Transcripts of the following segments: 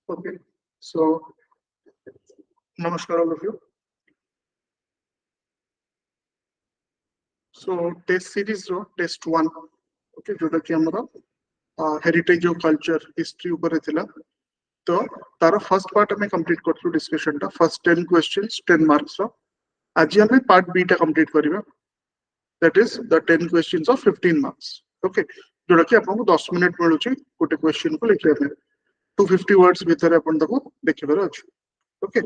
Okay, so namaskar all of you. So test series ro test 1, okay, जोटा कि हमरा heritage of culture history ऊपर थिला. तो तार फर्स्ट पार्ट हमें कंप्लीट करथु डिस्कशन टा फर्स्ट 10 क्वेश्चंस 10 मार्क्स रो. आज हमें पार्ट बी टा कंप्लीट करिबा. That is the 10 questions of 15 marks. Okay, जोटा कि आपन को 10 मिनिट मिलुची गोटे क्वेश्चन को लिखले में 250 वर्ड्स भीतर अपन तको देखिबार अछि. Okay,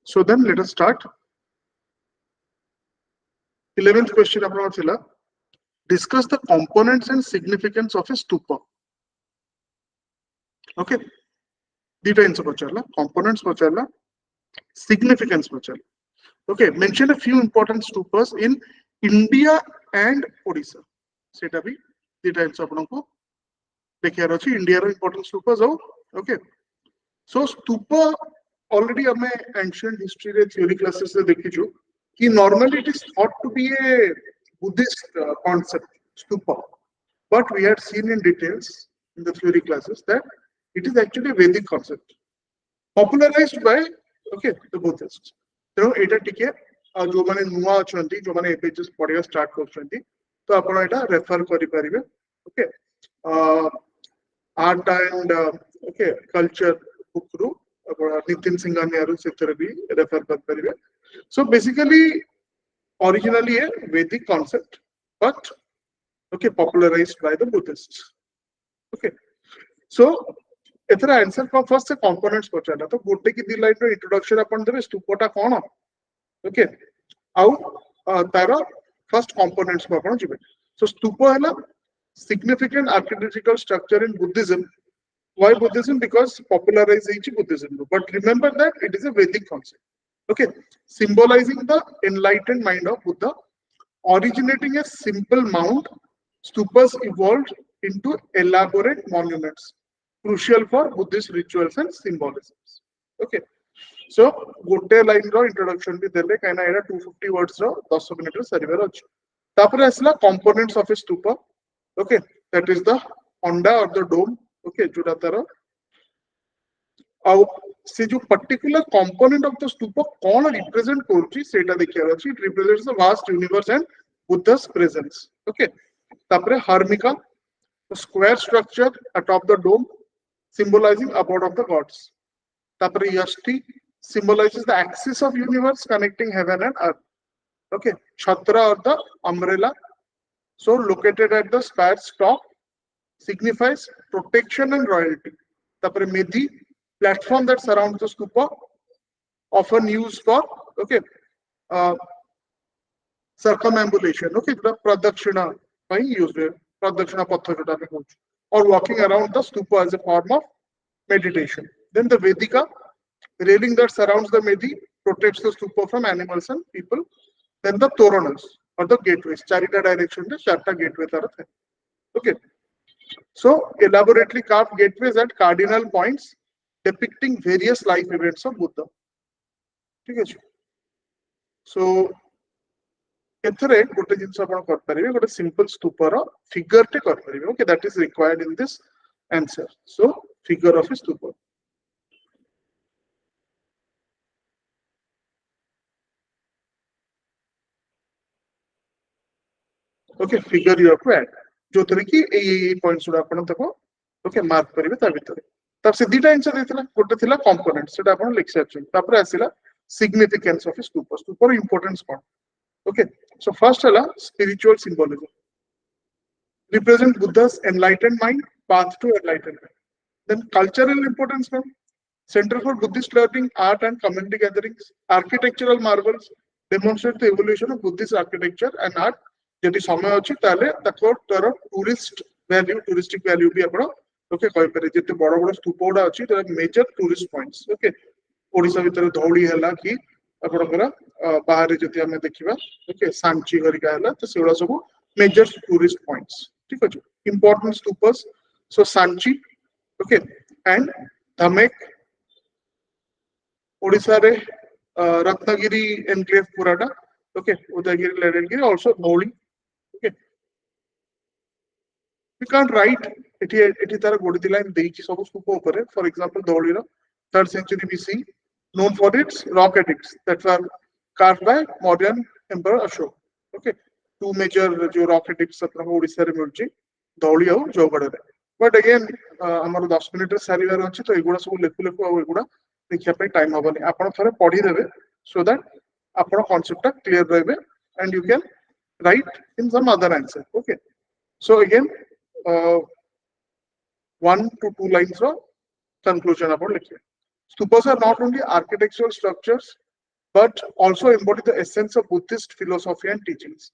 so then let us start. 11th question आपन थिला, discuss the components and significance of a stupa. Okay, dita answer pacharla, components pacharla, significance pacharla. Okay, mention a few important stupas in India and Odisha. Seta bhi dita answer apan ko देखियार अछि. India रो important stupas हो. Okay, so stupa already हमें ancient history रे theory classes से देखिछु कि normally it is thought to be a Buddhist concept, stupa, but we had seen in details in the theory classes that it is actually a Vedic concept popularized by the Buddhists. तेणु एटा टिके जो माने नुआ अछंती जो माने एबे just पढिया start करछंती तो आपण एटा रेफर करि परिबे. Okay, art and culture book रू नितिन सिंघानिया रू सेथरे भी रेफर कर परिबे. So basically originally a Vedic concept, but popularized by the Buddhists. Okay, so एथरा आंसर को फर्स्ट से कंपोनेंट्स पचाला तो गोटे की दी लाइन रो इंट्रोडक्शन अपन देबे स्तूपटा कोन. ओके, आउ तार फर्स्ट कंपोनेंट्स को अपन जिबे. सो स्तूप हैला significant architectural structure in Buddhism. Why Buddhism? Because popularized is Buddhism, but remember that it is a Vedic concept. Okay, symbolizing the enlightened mind of Buddha, originating a simple mound, stupas evolved into elaborate monuments, crucial for Buddhist rituals and symbolisms. Okay, so gote line ro introduction भी देले काइना era 250 words रो 10 minute रो सरिवर अछि. तापर आसला components of a stupa. Okay, that is the onda or the dome. Okay, जोटा तार आउ से जो particular component of the stupa कौन रिप्रेजेंट करछि सेटा देखियार अछि. It represents the vast universe and Buddha's presence. Okay, तापरे harmika square structure atop the dome symbolizing abode of the gods. तापरे यष्टि symbolizes the axis of universe connecting heaven and earth. Okay, chhatra or the umbrella, so located at the spire's top, signifies protection and royalty. तापरे medhi, platform that surrounds the stupa, often used for circumambulation. Okay, the pradakshina by use pradakshina patha jota ame कहउछु, or walking around the stupa as a form of meditation. Then the vedika, railing that surrounds the medhi, protects the stupa from animals and people. Then the toranas or the gateways, charita direction the charta gateway taraf hai. Okay, so elaborately carved gateways at cardinal points depicting various life events of Buddha. ठीक है. So एथरे गोटे जिंस आपण कर परिबे गोटे simple स्तूप रो figure टे कर परिबे. Okay, that is required in this answer. So figure of a stupa. Okay, figure you have to add जो तरे की ए पॉइंट्स उडा आपण तको ओके मार्क परिबे ता भीतर. तब से दीटा आंसर देथिला गोटे थिला कंपोनेंट सेटा आपण लिख सकछन. तापर आसिला सिग्निफिकेंस ऑफ ए स्तूप. स्तूपर इंपोर्टेंस कोन. Okay, so first है spiritual symbolism, represent Buddha's enlightened mind, path to enlightenment. Then cultural importance, center for Buddhist learning, art and community gatherings. Architectural marvels demonstrate the evolution of Buddhist architecture and art. यदि समय अछि ताले तको तर tourist value touristic value भी आपण okay कहि पारे. जते बड़ बड़ स्तूप उडा अछि तर major tourist points. Okay, Odisha भीतर धौली हला कि आपणकर बाहर जति हमें देखिबा. ओके, सांची हरिका हला तो सेउडा सब मेजर टूरिस्ट पॉइंट्स. ठीक अछि, important stupas. So Sanchi, okay, and Dhamek Odisha रे रत्नगिरी एनक्लेव पुराटा. Okay, Udayagiri Lalitgiri also Dhauli. Okay, we can't write एठी तार गोडी लाइन देछि सब स्तूप ऊपर. फॉर एग्जांपल धौली रो 3rd century BC, known for its rock edicts that were carved by Mauryan Emperor Ashok. Okay, two major rock edicts Odisha re milchi, Dhauli au Jawgada re. But again, ଆମର 10 ମିନିଟରେ ସାରିବାର ଅଛି ତ ଏଗୁଡ଼ା ସବୁ ଲେଖୁ ଲେଖୁ ଆଉ ଏଗୁଡ଼ା ଦେଖିବା ପାଇଁ ଟାଇମ୍ ହବନି ଆପଣ ଥରେ ପଢିଦେବେ so that ଆପଣ କନସେପ୍ଟଟା କ୍ଲିୟର ରହିବେ and you can write in some other answer. Okay, so again 1 to 2 lines of conclusion about lecture. Stupas are not only architectural structures but also embody the essence of Buddhist philosophy and teachings.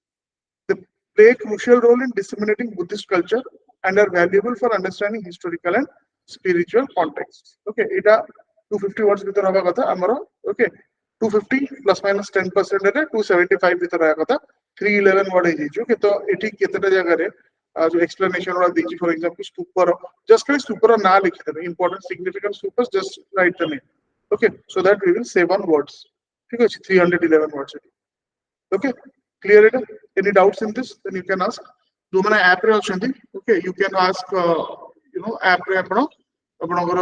They play a crucial role in disseminating Buddhist culture and are valuable for understanding historical and spiritual contexts. Okay, এটা 250 words ভিতর হবা কথা আমরা okay 250 plus minus 10% রে 275 ভিতর হবা কথা 311 word হই যাইছো okay তো এটি কেতেটা জায়গারে जो explanation वाला दीजिए for example स्तूपर just खाली स्तूपर ना लिखी देबे important significant स्तूपस just write the name okay so that we will save on words ठीक है 311 words okay clear it any doubts in this then you can ask जो माने ऐप रे अछंती okay you can ask you know app रे आपणकर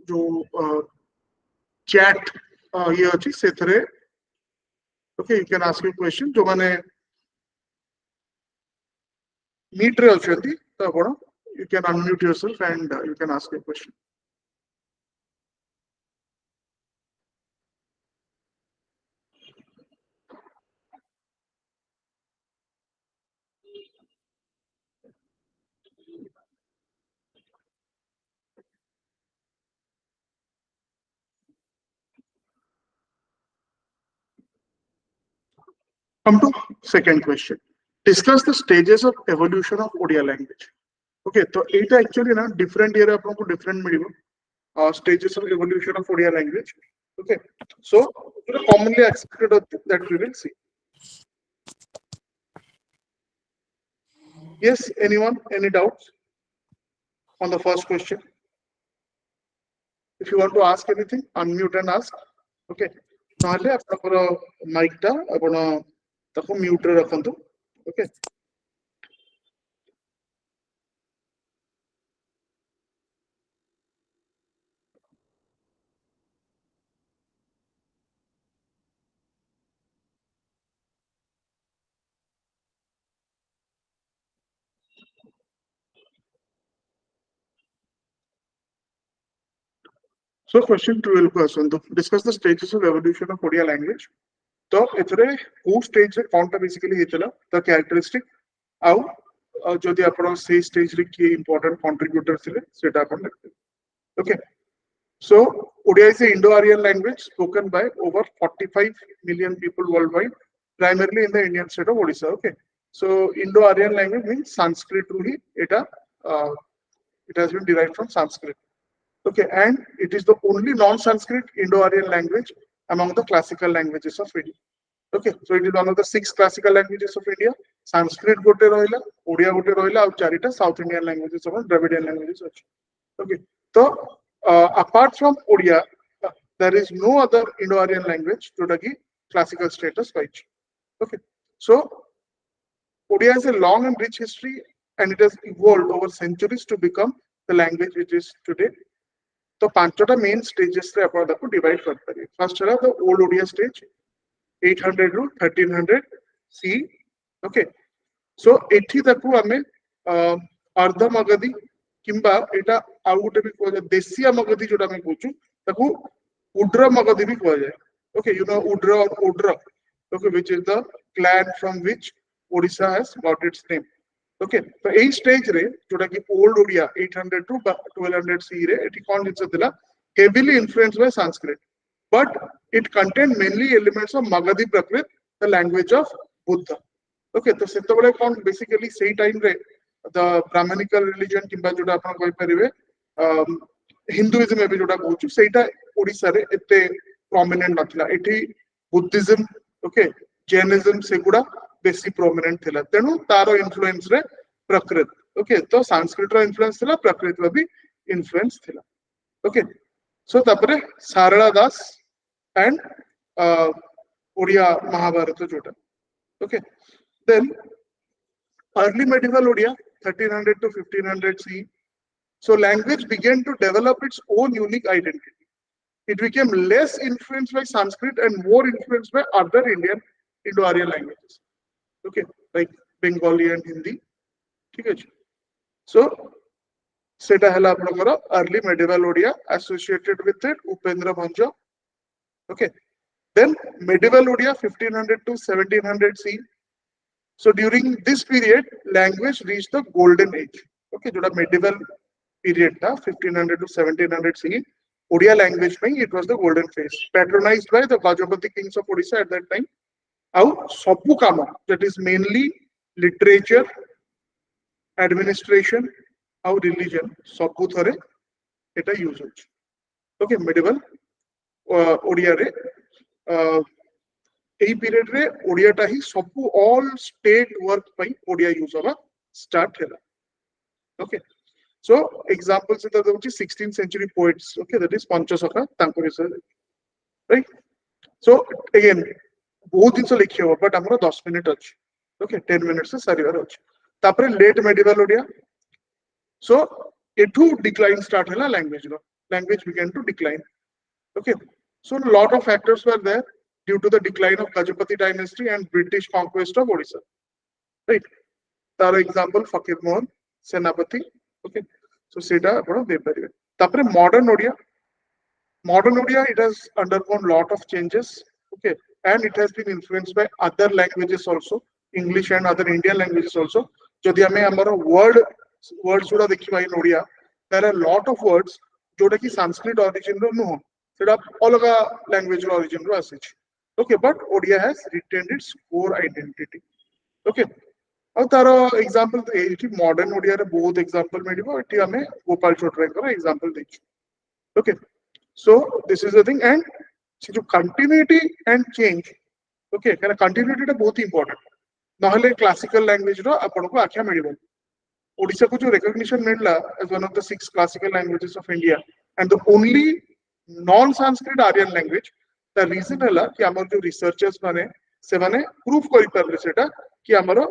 जो chat ये अछि सेथरे okay you can ask your question जो माने meet रे अछंती तो आपण you can unmute yourself and you can ask a question. Come to second question. Discuss the stages of evolution of Odia language. Okay, so it actually na different year आपको different मिलेगा. Stages of evolution of Odia language. Okay, so commonly accepted that we will see. Yes, anyone? Any doubts on the first question? If you want to ask anything, unmute and ask. Okay. नहले आपनकर mic टा आपण ताको mute रे रखंतु. Okay. So question 12 को आसंतु. Discuss the stages of evolution of Odia language. तो एथरे को stage रे कोनटा बेसिकली हेतला द कैरेक्टरिस्टिक आउ जदि आपण से स्टेज रे की इंपोर्टेंट कंट्रीब्यूटर थिले सेटा आपण लिखते. Okay, so Odia is an Indo-Aryan language spoken by over 45 million people worldwide, primarily in the Indian state of Odisha. Okay, so Indo-Aryan language means Sanskrit ruhi eta it has been derived from Sanskrit. Okay, and it is the only non-Sanskrit Indo-Aryan language among the classical languages of India. Okay, so it is one of the 6 classical languages of India. Sanskrit gote rohila, Odia gote rohila, ଆଉ ଚାରିଟା South Indian languages or Dravidian languages ଅଛି. Okay, so apart from Odia, there is no other Indo-Aryan language जोटा कि classical status पाइଛି. Okay, so Odia has a long and rich history, and it has evolved over centuries to become the language it is today. तो पांचटा main stages रे आपण ताको divide कर पारे. First हला the old Odia stage 800 रु 1300 सी. Okay, सो एठी ताको हमें अर्ध मगधी किंबा एटा आउ गोटे भी को देसिया मगधी जोटा हम कहूछु ताको उड्र मगधी भी कहल जाय. ओके, यू नो उड्र और Odra, okay, which is the clan from which Odisha has got its name. Okay, तो एई स्टेज रे जोटा कि ओल्ड ओडिया 800 टू 1200 सी रे एठी कोन जिंस थिला heavily influenced by Sanskrit, but it contained mainly elements of Magadhi Prakrit, the language of Buddha. Okay, तो सेतबेले कोन basically सेई टाइम रे the Brahmanical religion किंबा जोटा आपण कहि परिवे हिंदुइज्म एबे जोटा कहूछु सेटा ओडिसा रे एते प्रोमिनेंट नथिला. एठी बुद्धिज्म, ओके, जैनिज्म सेगुडा बेसी प्रोमिनेंट थिला. तेनु तारो इन्फ्लुएंस रे प्रकृत. ओके, तो संस्कृत रो इन्फ्लुएंस थिला, प्रकृत रो भी इन्फ्लुएंस थिला. ओके, सो तापरे सारला दास एंड ओडिया महाभारत जोटा. Okay, then early medieval Odia 1300 to 1500 CE. So language began to develop its own unique identity. it became less influenced by Sanskrit and more influenced by other Indian Indo-Aryan languages. Okay, like Bengali and Hindi. Okay. So, seta hela apnakara early medieval Odia associated with it, Upendra Bhanja. Okay. Then medieval Odia 1500 to 1700 CE. So during this period, language reached the golden age. Okay, जोड़ा medieval period था 1500 to 1700 CE. Odia language में it was the golden phase, patronized by the Gajapati kings of Odisha at that time. How सबु काम, that is mainly literature, administration, how religion, सबु थरे एटा use होच. Okay, medieval Odia रे এই period রে ওড়িয়াটা হি সবু অল স্টেট ওয়ার্ক পাই ওড়িয়া ইউজ হবা স্টার্ট হেলা. ওকে, সো এক্সাম্পল সেটা দউছি 16th century poets. Okay, that is Panchasakha তাଙ୍କ বিଷୟରେ, রাইট. সো अगेन বহুত জিনিস লিখি হব, বাট আমরা 10 মিনিট আছে. ওকে, 10 মিনিটস এ সারিবার আছে. তারপরে লেট মেডিভাল ওড়িয়া. সো এঠু ডিক্লাইন স্টার্ট হেলা ল্যাঙ্গুয়েজ র. Language begin to decline. Okay, so a lot of factors were there due to the decline of Gajapati dynasty and British conquest of Odisha. Right? For example, Fakir Mohan, Senapati. Okay, so seta apna deparibe. Tapre modern Odia. Modern Odia, it has undergone lot of changes. Okay, and it has been influenced by other languages also, English and other Indian languages also. Jodi ame amara words guda dekhiba in Odia, there are a lot of words जोटा कि Sanskrit origin रो नुह, सेटा अलग language origin row आसिच. Okay, but Odia has retained its core identity. Okay, ଆଉ ତାର example ଏଠି modern Odia ରେ ବହୁତ example ମିଳିବ. ଏଠି ଆମେ ଗୋପାଳ ଛୋଟରାୟଙ୍କର example ଦେଇଛୁ. Okay, so this is the thing, and ସେ ଯୋଉ continuity and change. Okay, କାରଣ continuity ଟା ବହୁତ important. ନହେଲେ classical language ର ଆପଣଙ୍କୁ ଆଖ୍ୟା ମିଳିବନି. Odisha को जो recognition मिला as one of the 6 classical languages of India and the only non-Sanskrit Aryan language, the reason है कि हमारे जो researchers माने से माने proof करी पारले सेटा कि हमारा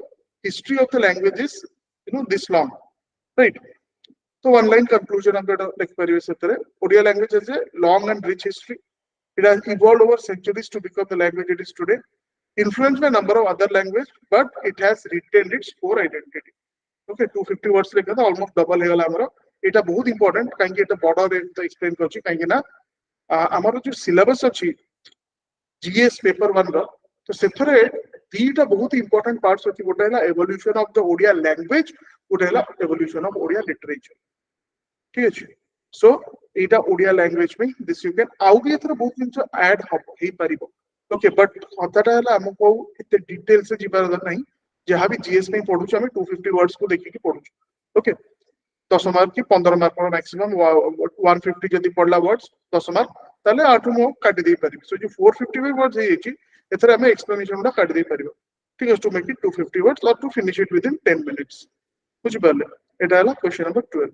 history of the language is this long, right? So one line conclusion हम बेटा लिख पारिबे सेतरे. Odia language has a long and rich history. It has evolved over centuries to become the language it is today, influenced by a number of other languages, but it has retained its core identity. Okay, 250 words लेकर था almost double है वाला हमारा. इटा बहुत important कहीं के इटा border रेट तो explain कर ची कहीं के ना हमारा जो syllabus अच्छी GS paper 1 रा तो सेथरे दीटा बहुत important parts अच्छी बोटा है ना evolution of the Odia language, बोटा है ना evolution of Odia literature. ठीक है जी. So इटा Odia language में this you can आउगे इतना बहुत जिनिस add ही परिबो. Okay, but अतटा है ना हमको इतने details से जीवार नहीं. जहाँ भी जीएस में पढ़ू हमें 250 वर्ड्स को देखिए पढ़ू. ओके, 10 मार्क की 15 मार्क मैक्सिमम 150 जदि पढ़ला वर्ड्स 10 मार्क ताले 8 मो काटी दे परिबे. सो जो 455 वर्ड्स है एची एथरे हमें एक्सप्लेनेशन उडा काटी दे परिबो. ठीक है, टू मेक इट 250 वर्ड्स और to finish it within 10 minutes. बुझि पारले. एटा हला क्वेश्चन नंबर 12.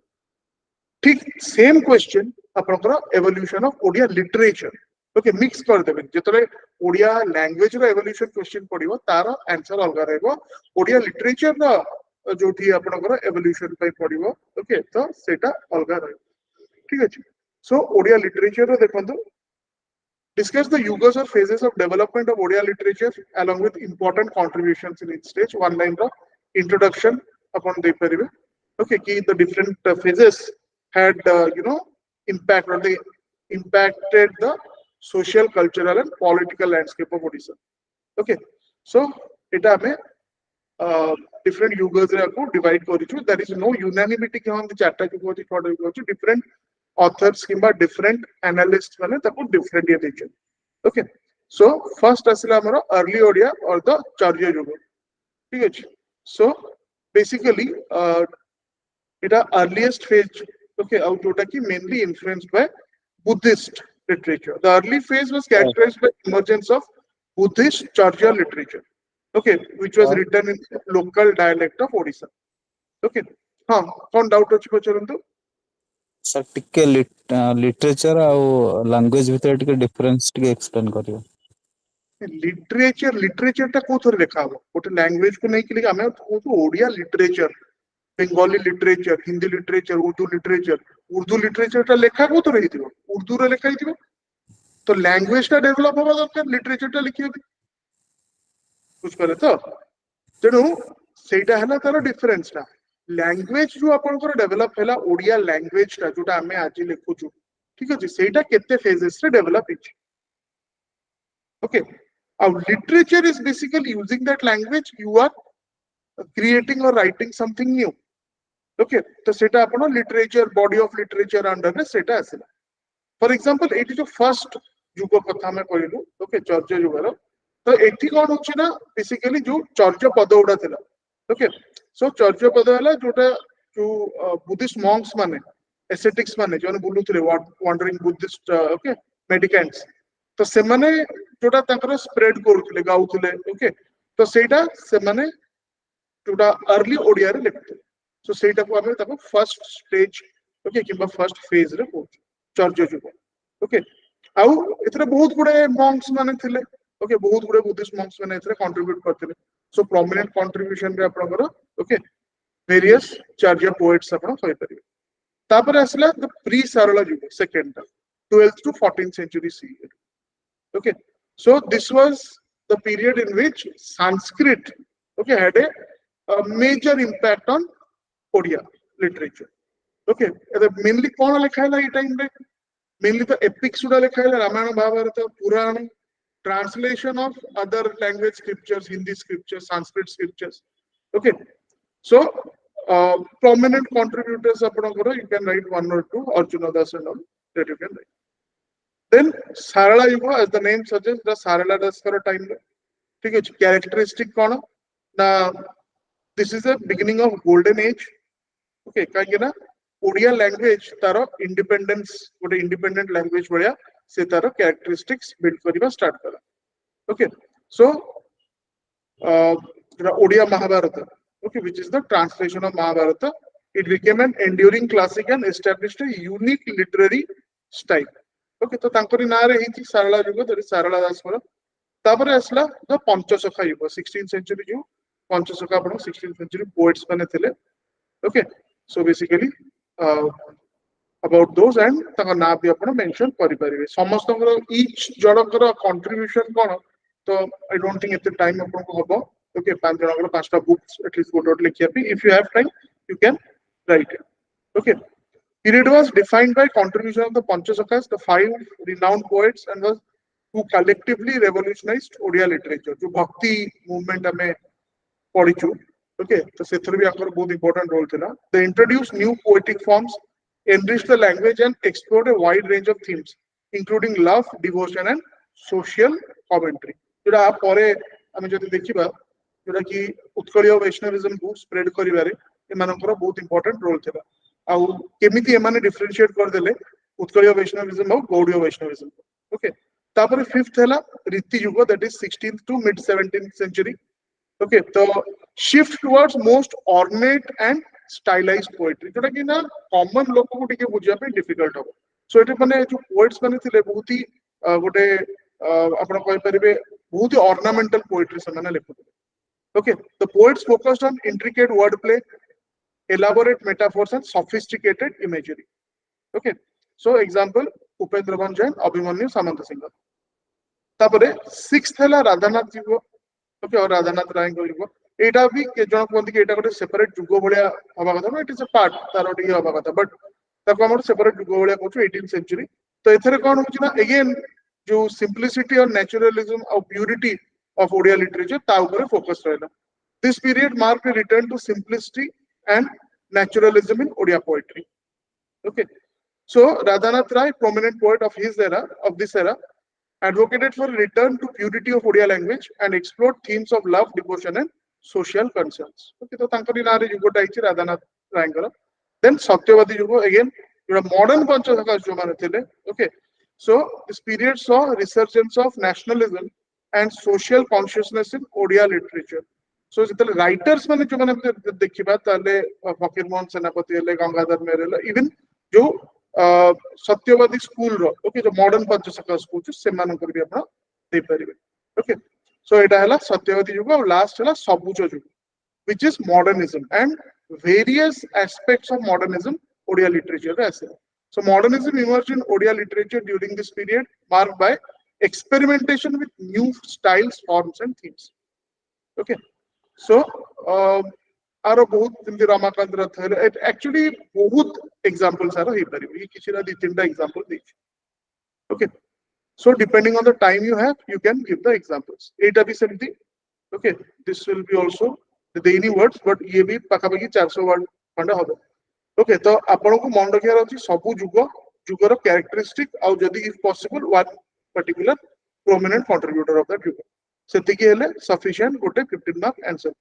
ठीक सेम क्वेश्चन आपनकर evolution of Odia literature. Okay, mix कर देबे. जेतले ओडिया लैंग्वेज रो एवोल्यूशन क्वेश्चन पडिबो तार आंसर अलग रहबो. ओडिया लिटरेचर रो जोठी आपनकर एवोल्यूशन पई पडिबो. ओके, तो सेटा अलग रहबो. ठीक अछि. सो ओडिया लिटरेचर रो देखंतु discuss the yugas or phases of development of Odia literature along with important contributions in each stage. One line ro introduction upon de paribe. Okay, ki the different phases had impact or they impacted the social, cultural and political landscape of Odisha. Okay, so eta ame different yugas रे को divide करिछु. There is no unanimity कि हम चारटा युग होची थोड़ा युग होची. Different authors किंबा different analysts माने ताको different ये देछे. Okay, so first असला हमरो early Odia or the Charya युग. ठीक है. So basically eta earliest phase. Okay, out जोटा कि mainly influenced by Buddhist literature. The early phase was characterized by emergence of Buddhist Charya literature. Okay, which was written in local dialect of Odisha. Okay, हाँ, कौन doubt अच्छी पचरंतु? Sir टिके literature और language भीतर टिके difference टिके explain करियो. Literature टा को थोड़ी देखा हो. ओटे लैंग्वेज को नहीं कि हमें को Odia literature, Bengali literature, Hindi literature, Urdu literature टा लेखा को तो रही थी. उर्दू रे लेखा ही थी. तो लैंग्वेज टा डेवलप होगा दरकार लिटरेचर टा लिखिए बुझ पारे तो तेणु सेटा है तार डिफरेंस टा लैंग्वेज जो आपनकर डेवलप हैला ओडिया लैंग्वेज टा जोटा हमें आज लिखुछु ठीक अछि सेटा केते फेजेस रे develop hitch okay our literature is basically using that language you are creating or writing something new okay तो सेटा आपण literature body of literature under रे सेटा आसिला फॉर एग्जांपल एटी जो फर्स्ट युग कथा में कहलु ओके चर्चा युगर तो एठी कोन होची ना बेसिकली जो चर्चा पद उडा थिला ओके सो चर्चा पद हला जोटा जो बुद्धिस्ट मॉन्क्स माने एसेटिक्स माने जो बुलुथिले वांडरिंग बुद्धिस्ट ओके मेडिकेंट्स तो से माने जोटा ताकर स्प्रेड करूथिले गाउथिले ओके तो सेटा से माने जोटा अर्ली ओडिया रे लिखते सो सेटा को आमे ताको फर्स्ट स्टेज ओके किबा फर्स्ट फेज रे को चर्चा जुग ओके आउ एथरे बहुत गुडे मॉन्क्स माने थिले ओके बहुत गुडे बुद्धिस्ट मॉन्क्स माने एथरे कंट्रीब्यूट करथिले सो प्रोमिनेंट कंट्रीब्यूशन रे आपनकर ओके वेरियस चर्चा पोएट्स आपन कहि परिबे तापर आसला द प्री सारला जुग second 12th to 14th century CE okay so this was the period in which Sanskrit okay had a major impact on Odia literature okay mainly कौन लिखा है ये टाइम रे mainly the epics उड़ा लिखा है रामायण महाभारत पुराण translation of other language scriptures Hindi scriptures Sanskrit scriptures okay so prominent contributors ଆପଣଙ୍କର you can write one or two Arjuna Das and all that you can write then Sarala Yuga as the name suggests the Sarala Daskar time ठीक है characteristic कौन ना this is the beginning of golden age okay काहे ना Odia language तारो independence गोटे independent language भलिया से तारो कैरेक्टरिस्टिक्स बिल्ड करबा स्टार्ट करा okay so Odia Mahabharata okay which is the translation of Mahabharata it became an enduring classic and established a unique literary style okay तो तांकरी ना रे हिची सरला युग तो सरला दास पर तापर असला द पंचसखा युग 16th century जो पंचसखा आपण 16th century poets माने थिले okay so basically about those and ताका ना भी आपण मेंशन करि परिबे समस्त each जडकर कंट्रीब्यूशन कोन तो आई डोंट थिंक एते टाइम आपण को हबो okay पांच जनकर पांचटा बुक्स at least गोट लिखिया पे if you have time you can write it okay period was defined by contribution of the Panchasakhas the five renowned poets and was who collectively revolutionized Odia literature जो bhakti movement हमें पढ़िछु okay तो सेथर भी आकर बहुत important role थिला they introduced new poetic forms enriched the language and explored a wide range of themes including love devotion and social commentary जोड़ा आप परे हमें जदि देखिबा जोड़ा कि उत्कलीय वैष्णविज्म को स्प्रेड करिबारे एमानकर बहुत इंपोर्टेंट रोल थिला आउ केमिति एमाने डिफरेंशिएट कर देले उत्कलीय वैष्णविज्म और गौड़ीय वैष्णविज्म ओके तापर फिफ्थ हैला रीति युग that is 16th to mid 17th century okay तो shift towards most ornate and stylized poetry जोटा कि ना कॉमन लोक को टिके बुझिया पे डिफिकल्ट हो सो एटे माने जो पोएट्स माने थिले बहुत ही गोटे आपण कहि परिबे बहुत ही ऑर्नामेंटल पोएट्री से माने लिखुथिले okay the poets focused on intricate wordplay elaborate metaphors and sophisticated imagery okay so example Upendra Jain Abhimanyu Samanta Singha तापरे सिक्स्थ हैला राधानाथ युग ओके और राधानाथ राय को युग एटा भी के जण कोंती के एटा गोटे सेपरेट युग भलिया हवा कथा it is a part taro T हवा कथा बट ताको हमर सेपरेट युग भलिया कहछु 18th century तो एथरे कोन होची ना अगेन जो सिंपलिसिटी और नेचुरलिज्म और प्यूरिटी ऑफ ओडिया लिटरेचर ता ऊपर फोकस रहला this period marked a return to simplicity and naturalism in Odia poetry okay so Radhanath Ray prominent poet of his era of this era advocated for return to purity of Odia language and explored themes of love devotion and social concerns okay तो तांकरी नारे युगटा आइछि Radhanath रायंकर then सत्यवादी युग again जो modern Panchasakha जो माने थिले okay so this period saw resurgence of nationalism and social consciousness in Odia literature so जितले writers माने जो माने देखिबा ताले फकीर मोहन सेनापति ले गंगाधर मेहर even जो सत्यवादी स्कूल रो ओके जो मॉडर्न पंचसखा स्कूल छ से मानकर भी आपण दे परिबे ओके सो एटा हला सत्यवादी युग और लास्ट हला सबुज युग which is modernism and various aspects of modernism Odia literature रे आसे So modernism emerged in Odia literature during this period, marked by experimentation with new styles, forms, and themes. Okay. So, आरो बहुत जल्दी रामाकांत रथ है एक्चुअली बहुत examples आरो हे परिबे किछि ना दी तीनटा example they okay so depending on the time you have you can give the examples एटा भी सेमती okay this will be also the daily words but ये भी पाखापाखि 400 वर्ड खंडा होबे ओके तो आपण को मन रखियार अछि सबु जुगर कैरेक्टरिस्टिक आउ जदी if possible one particular prominent contributor of that जुगर सेतिकी हेले सफिशिएंट गोटे 15 mark answer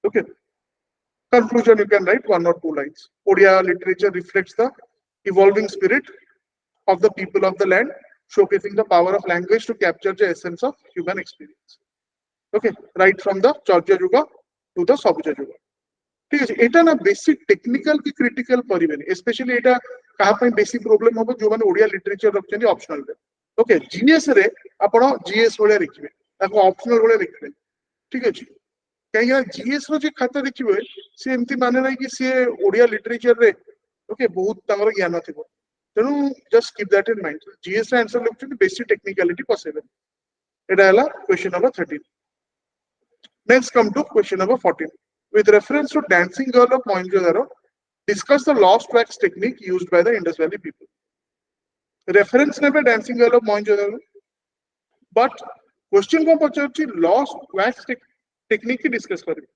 okay conclusion you can write 1 or 2 lines Odia literature reflects the evolving spirit of the people of the land showcasing the power of language to capture the essence of human experience okay right from the Chaurya Yuga to the Sabuja Yuga ठीक है एटा ना basic technical की critical परिबेनी specially एटा कहा पे basic problem होबो जो माने Odia literature रखछनी optional रे ओके जीएस रे आपण जीएस वाले लिखबे ताको ऑप्शनल वाले लिखबे ठीक है कहीं जीएस रो जे खाता देखिबे से एमती माने नै कि से ओडिया लिटरेचर रे ओके बहुत तांगर ज्ञान थिबो तेनु just keep that in mind GS रे आंसर लिखछनी बेसिक टेक्निकलिटी पॉसिबल एटा हला question number 13 next come to question number 14 with reference to dancing girl of Mohenjo-daro discuss the lost wax technique used by the Indus Valley people reference nebe dancing girl of Mohenjo-daro but question को पचारछि lost wax technique की discuss करिवे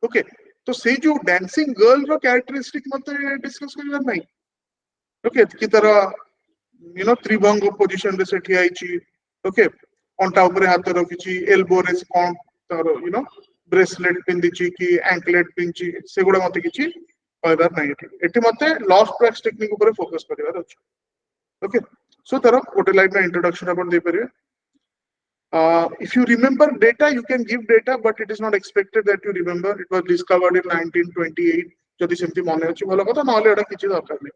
okay तो से जो dancing girl रो characteristic मते discuss करला नै okay की तरह यू नो त्रिभंग पोजीशन रे सेठी आइछि ओके अंटा ऊपर हाथ रखिछि एल्बो रे कोन तर यू नो ब्रेसलेट पिंदिछि कि एंकलेट पिंछि सेगुडा मते किछि कहबार नै एठी मते लॉस्ट वैक्स टेक्निक ऊपर फोकस करिवार अछि ओके सो तर गोटे लाइन में इंट्रोडक्शन अपन दे परिवे if you remember data you can give data but it is not expected that you remember it was discovered in 1928 jodi semti mane achi bhalo kotha nahale eta kichi darkar nei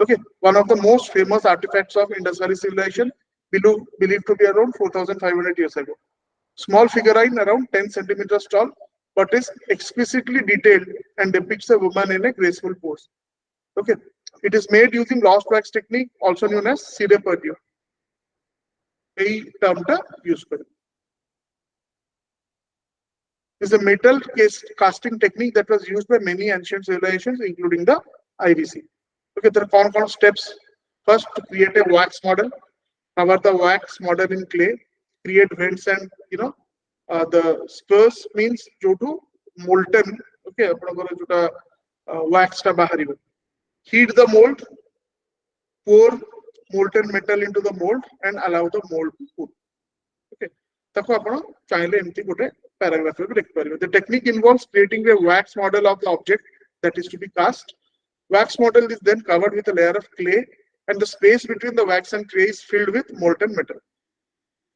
okay one of the most famous artifacts of Indus Valley civilization believed to be around 4500 years ago small figurine around 10 centimeters tall but is explicitly detailed and depicts a woman in a graceful pose okay it is made using lost wax technique also known as sirepadio এই টার্মটা use করে is a metal casting technique that was used by many ancient civilizations including the IVC okay there are four steps first to create a wax model cover the wax model in clay create vents and you know the spurs means जो to molten okay आपनकर जोटा wax टा बाहरिबो heat the mold pour molten metal into the mold and allow the mold to cool okay ताको आपण चाहिले एमती गोटे paragraph रे लिख परिबे the technique involves creating a wax model of the object that is to be cast wax model is then covered with a layer of clay and the space between the wax and clay is filled with molten metal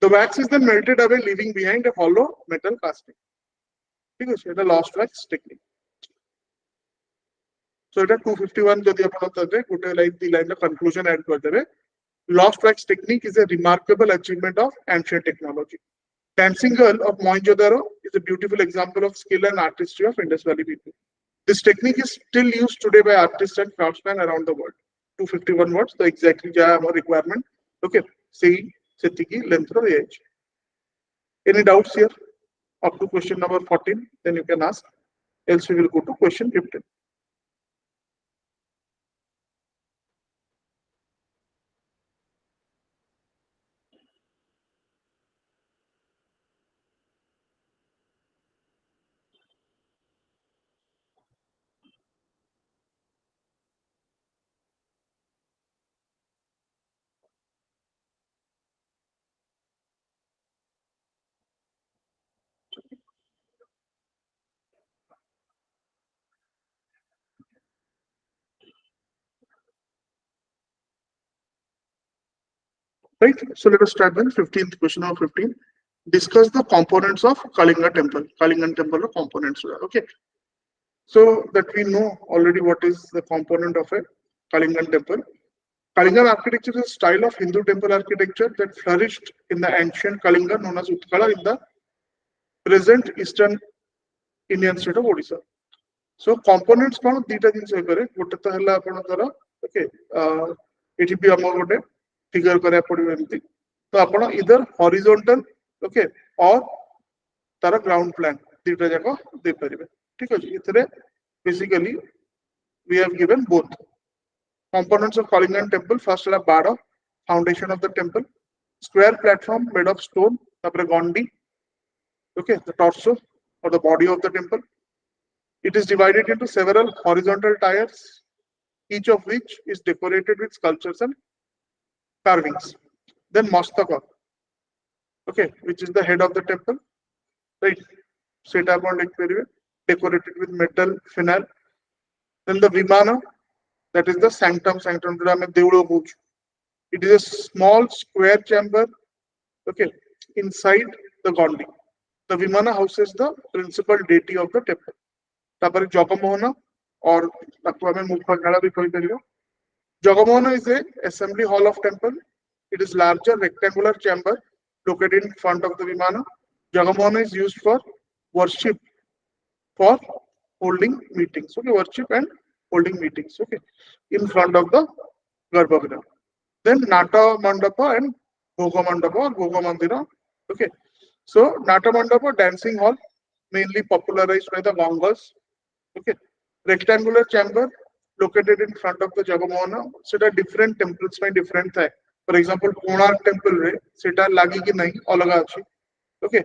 the wax is then melted away leaving behind a hollow metal casting ठीक है एटा lost wax technique so एटा 251 जदि आपण तबे गोटे line दी line रा conclusion add कर देबे lost wax technique is a remarkable achievement of ancient technology dancing girl of Mohenjo-daro is a beautiful example of skill and artistry of Indus Valley people this technique is still used today by artists and craftsmen around the world 251 words the exactly ja our requirement okay see setiki length ro age any doubts here up to question number 14 then you can ask else we will go to question 15 right so let us start then 15th question of 15 discuss the components of Kalinga temple components okay so that we know already what is the component of a Kalinga temple Kalinga architecture is a style of Hindu temple architecture that flourished in the ancient Kalinga known as Utkala in the present eastern Indian state of Odisha so components kon dita din se kare gote ta hela apanakara okay एठी भी हम गोटे figure करिया पड़िबो एमती तो आपण इधर horizontal okay और तार ग्राउंड प्लान दीटा जाक दे परिबे ठीक अछि इथरे basically we have given both components of Kalingan temple first la bada foundation of the temple square platform made of stone tapre gondi okay the torso or the body of the temple it is divided into several horizontal tiers each of which is decorated with sculptures and carvings then mastaka okay which is the head of the temple right set upon decorated with metal finial then the vimana that is the sanctum sanctum jota ame deulo kochu it is a small square chamber okay inside the gondi the vimana houses the principal deity of the temple tapare jagamohana or taku ame mukha bi koi paribo jagamohana is a assembly hall of temple it is larger rectangular chamber located in front of the vimana jagamohana is used for worship for holding meetings okay worship and holding meetings okay in front of the garbhagriha then nata mandapa and bhoga mandapa or bhoga mandira okay so nata mandapa dancing hall mainly popularized by the Gangas okay rectangular chamber located in front of the jagamohana seta different temples by different thai for example konark temple re seta lagi ki nahi alaga achi okay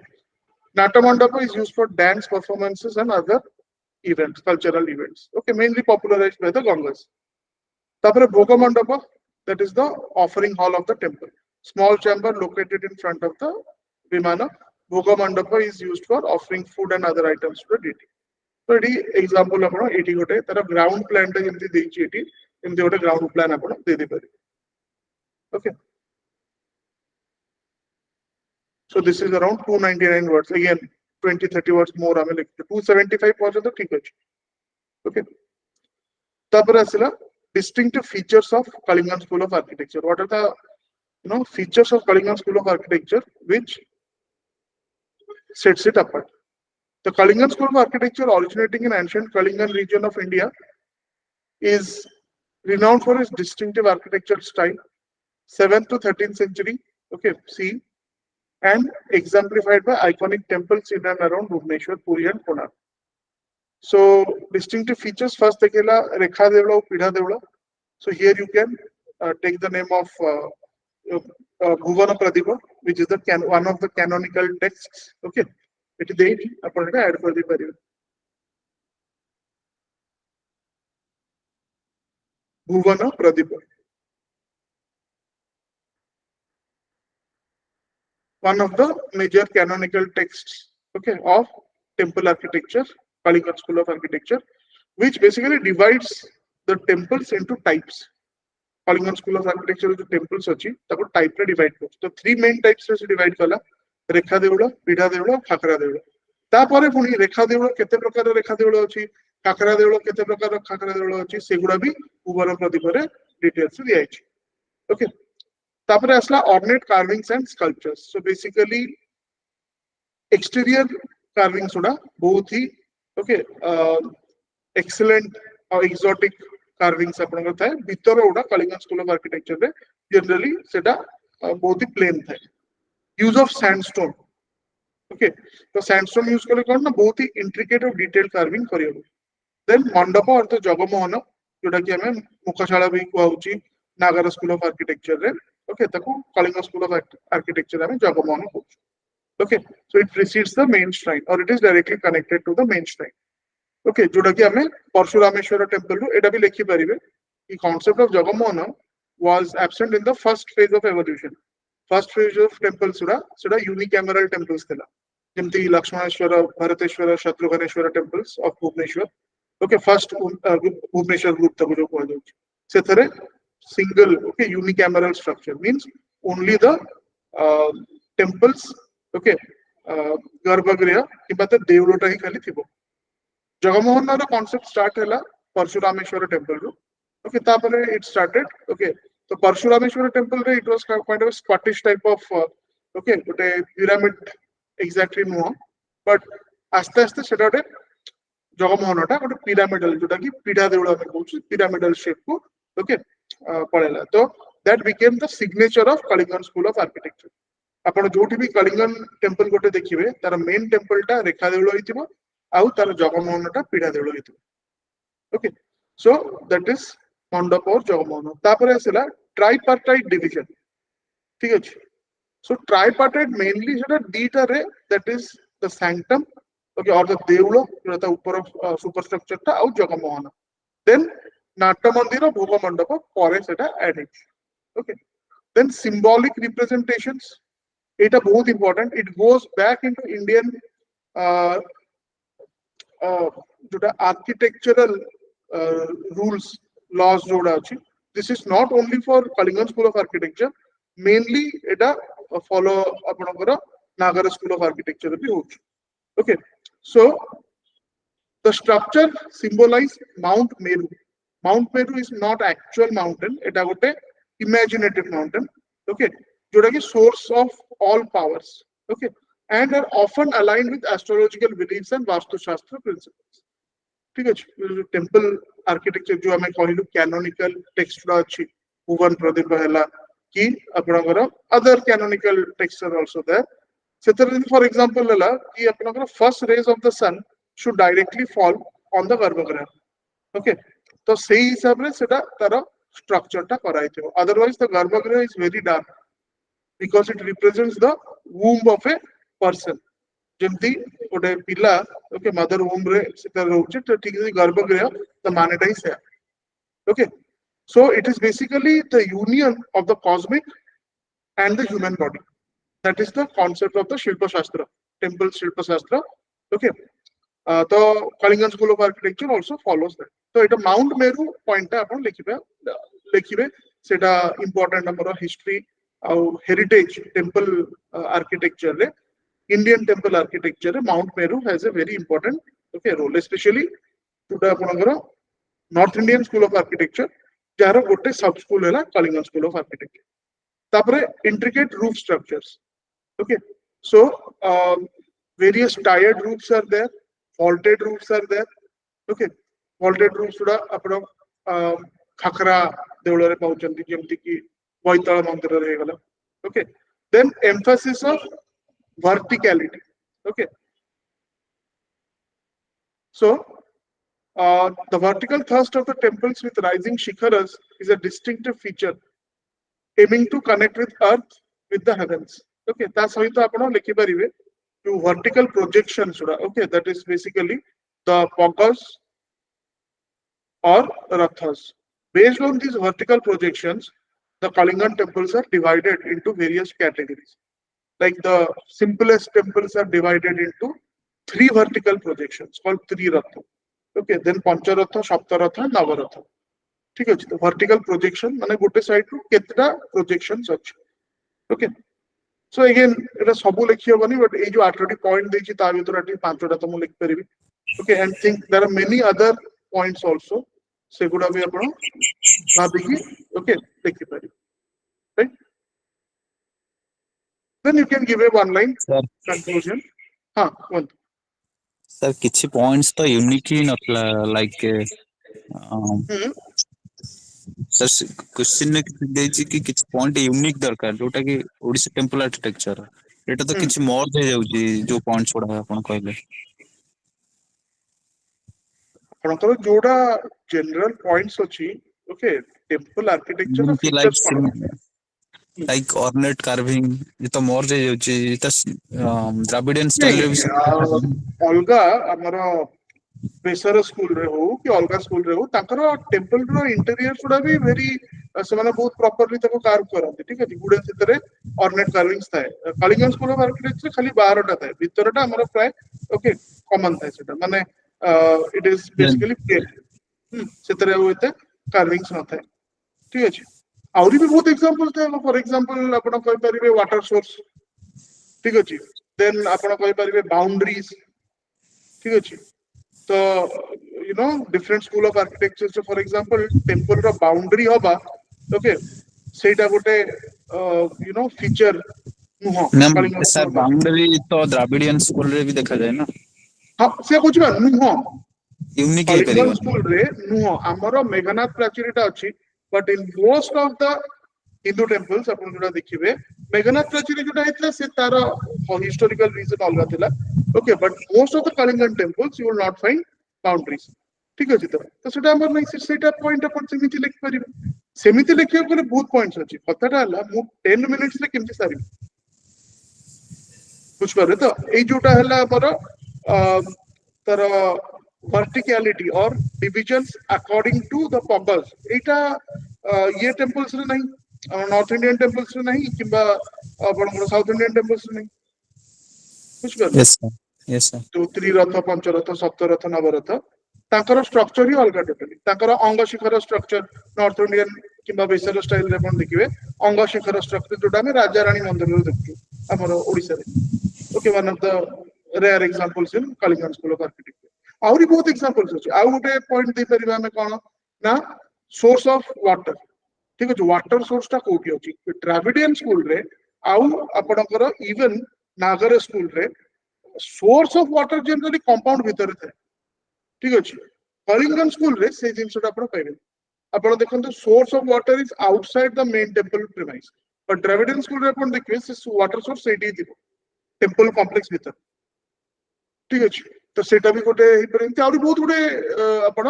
nata mandapa is used for dance performances and other events cultural events okay mainly popularized by the Gangas tapare bhoga mandapa that is the offering hall of the temple small chamber located in front of the vimana bhoga mandapa is used for offering food and other items to the deity so eighty example आपण eighty गोटे तार ground plan टा जेमति देछि eighty एमति गोटे ground plan आपण दे दे पारे okay so this is around 299 words again 20-30 words more ame लिखते 275 पर्यंत ठीक अछि okay तापर आसिला distinctive features of Kalingan school of architecture what are the features of Kalingan school of architecture which sets it apart the Kalingan school of architecture originating in ancient Kalingan region of India is renowned for its distinctive architectural style 7th to 13th century okay C and exemplified by iconic temples in and around Bhubaneswar, Puri and Konark. So distinctive features first tekela Rekha Devla or Pidha Devla. So here you can take the name of Bhuvana Pradipa, which is the one of the canonical texts. Okay, it is the upon add for the period. Bhuvana Pradipa. One of the major canonical texts okay, of temple architecture, Kalingan school of architecture, which basically divides the temples into types. Kalingan school of architecture जो temples अच्छी, तब type रे divide करते. तो three main types रे divide कला, रेखा देवला, पीढ़ा देवला, खाकरा देवला. तापरे पुनी रेखा देवला केते प्रकार रेखा देवला अच्छी, खाकरा देवला केते प्रकार खाकरा देवला अच्छी, सेगुड़ा भी भुवन प्रदीप रे details दिया है. Okay. तापरे असला ornate carvings and sculptures. So basically exterior carvings उड़ा बहुत ही okay excellent और exotic carvings अपन करता है भीतर उड़ा Kalingan school of architecture में generally सेटा बहुत ही plain था use of sandstone okay तो sandstone use करके कौन ना बहुत ही intricate और detailed carving करियो then मंडप और तो जगमोहन जोड़ा कि हमें मुखशाला भी कुआ होची नागर school of architecture रे okay ताको Kalingan school of architecture हमें जगमोहन होची okay so it precedes the main shrine or it is directly connected to the main shrine okay जोड़ा कि हमें परशुरामेश्वर टेम्पल रो एटा भी लिखि परिबे कि concept of Jagamohan was absent in the first phase of evolution first phase of temples सुड़ा unicameral temples थेला जेमति Lakshmaneshwar Bharateshwar शत्रुघ्नेश्वर temples of Bhubaneswar okay first Bhubaneswar group तक जो कहल जाउछ से थरे single okay unicameral structure means only the temples okay गर्भगृह किबा त देवलोटा ही खाली थिबो जगमोहन रो कांसेप्ट स्टार्ट हैला परशुरामेश्वर टेम्पल रो ओके तापरे इट स्टार्टेड ओके तो परशुरामेश्वर टेम्पल रे it was kind of Scottish type of okay गोटे पिरामिड एग्जैक्टली नो बट आस्ते आस्ते सेटा गोटे जगमोहनटा गोटे पिरामिडल जोटा कि पीढ़ा देउला में कहउछ पिरामिडल शेप को ओके पळेला तो that became the signature of Kalingan school of architecture आपण जोठी भी कलिंगन टेंपल गोटे देखिबे तार मेन टेंपलटा रेखा देउळ होइतिबो आउ तार जगमोहनटा पीढ़ा देउळ होइतिबो ओके सो दैट इज मंडप और जगमोहन तापर आसला ट्राइपार्टाइट डिवीजन ठीक अछि सो ट्राइपार्टाइट मेनली सेटा दीटा रे that is the sanctum okay और द देउळ जोटा ऊपर सुपरस्ट्रक्चर टा आउ जगमोहन देन नाट्य मंदिर भोग मंडप परे सेटा एड ओके देन symbolic representations এটা बहुत important it goes back into Indian जोटा architectural rules laws जोड़ा अछि this is not only for Kalingan school of architecture mainly এটা follow आपनकर नागर school of architecture भी होछ okay so the structure symbolize Mount Meru. Mount Meru is not actual mountain eta gote imaginative mountain okay जोटा कि source of all powers okay and are often aligned with astrological beliefs and vastu shastra principles ठीक अछि temple architecture जो हमें कहलु canonical text रा अछि भुवन प्रदीप हला कि आपनकर other canonical text are also there सेतर फॉर एग्जांपल हला कि आपनकर first rays of the sun should directly fall on the गर्भगृह okay तो सेही हिसाब रे सेटा तार स्ट्रक्चर टा कराइथिबो अदरवाइज द गर्भगृह is very dark because it represents the womb of a person जेमती गोटे पिला ओके मदर वूम रे सेटा रहउछ तो ठीक है गर्भगृह द मानेटा ही से okay so it is basically the union of the cosmic and the human body that is the concept of the shilpa shastra temple shilpa shastra okay तो Kalingan school of architecture also follows that तो एटा mount Meru point आपण लिखिबे सेटा important हमर history आ heritage temple architecture रे Indian temple architecture रे mount Meru has a very important okay role specially टुडा आपनकर north Indian school of architecture जार गोटे सब स्कूल हैला कलिंगन स्कूल ऑफ आर्किटेक्चर तापरे intricate roof structures okay so various tiered roofs are there vaulted roofs are there okay vaulted roofs गुडा आपण खखरा देउळ रे पाउचंती जेमति कि बैतळ मंदिर रे गला okay then emphasis of verticality okay so the vertical thrust of the temples with rising shikharas is a distinctive feature aiming to connect with earth with the heavens okay ता सहित आपण लिखि परिबे to vertical projections okay that is basically the pagas or rathas based on these vertical projections the Kalingan temples are divided into various categories like the simplest temples are divided into 3 vertical projections called triratha okay then pancharatha saptaratha navaratha ठीक अछि तो vertical projection माने गोटे side to केतरा projections अछि okay so again এটা সবু লিখিবনি but এই যে 8টি পয়েন্ট দেইছি তা ভিতর এটি 5টা তো মু লিখি পারিবি okay and think there are many other points also সেগুলা भी आपण ভাবিকি okay লিখি পারি right then you can give a one line sir conclusion हां one सर किछि पॉइंट्स तो यूनिक ही नथला लाइक सर क्वेश्चन ने देछि कि किछि पॉइंट यूनिक दरकार जोटा कि ओडिसा टेंपल आर्किटेक्चर एटा तो किछि मोर दे जाउची जो पॉइंट छोड़ा आपण कहले आपनकर जोड़ा जनरल पॉइंट्स अछि ओके टेंपल आर्किटेक्चर कि features cone like ornate carving ये तो मोर दे जाउची ये तो द्राविडियन स्टाइल रे भी अलगा हमर बेसर स्कूल रे हो कि अलगा स्कूल रे हो ताकर टेंपल रो इंटीरियर सुडा भी वेरी सेमाने बहुत प्रॉपर्ली तको कार्व करंती ठीक है गुडे सेतरे ऑर्नेट कार्विंग्स थाए कलिंगन स्कूल ऑफ आर्किटेक्चर खाली 12टा थाए भीतरटा हमर प्राय ओके कॉमन थाए सेटा माने इट इज बेसिकली प्लेन सेतरे होते कार्विंग्स न थाए ठीक है आउरी भी बहुत एग्जांपल थाए फॉर एग्जांपल आपण कहि परिबे वाटर सोर्स ठीक है देन आपण कहि परिबे बाउंड्रीज ठीक है तो you know different school of architecture so for example temple ro boundary hoba okay सेटा गोटे you know feature नुह मैम सर बाउंड्री तो द्राविडियन स्कूल रे भी देखा जाए ना हां से कुछ नुह यूनिक है कलिंगन परिबन स्कूल रे नुह हमरो मेघनाथ प्राचीरटा अछि but in most of the Hindu temples आपण जोटा देखिबे मेघनाथ प्राचीर जोटा हेतला से तार historical reason अलगा थिला okay, but most of the Kalingan temples you will not find boundaries ठीक अछि तो सेटा हमर नै सेटा पॉइंट अपन सेमिति लिख परिबे सेमिति लिखियो गले बहुत पॉइंट्स अछि कथाटा हला मु 10 मिनिट्स ले केमति सारी बुझ पारे तो एई जोटा हला हमर तर verticality or divisions according to the powers एटा ये temples रे नहीं नॉर्थ इंडियन टेम्पल्स रे नहीं किबा आपण साउथ इंडियन टेम्पल्स रे नहीं बुझ पारे yes sir, yes sir, तो त्रिरथ पंचरथ सप्तरथ नवरथ तांकर स्ट्रक्चर ही अलग टोटली तांकर अंग शिखर स्ट्रक्चर नॉर्थ इंडियन किबा बेसर स्टाइल रे आपण देखिबे अंग शिखर स्ट्रक्चर जोटा हम राजा रानी मंदिर रे देखछु हमर ओडिसा रे okay one of the rare examples in Kalingan school of architecture आउरी बहुत एग्जांपल्स अछि आउ गोटे पॉइंट दे परिबा हमें कोन ना सोर्स ऑफ वाटर ठीक अछि वाटर सोर्स ता कोठी अछि द्राविडियन स्कूल रे आउ आपनकर इवन नागर स्कूल रे source of water generally compound भीतर थाए ठीक अछि कलिंगन स्कूल रे से जिंसटा आपण पाइबे आपण देखंतु source of water is outside the main temple premise but Dravidian school रे आपण देखिबे से वाटर सोर्स सेठी दिबो टेंपल कॉम्प्लेक्स भीतर ठीक अछि तो सेटा भी गोटे हे परंतु आउरी बहुत गुडे आपण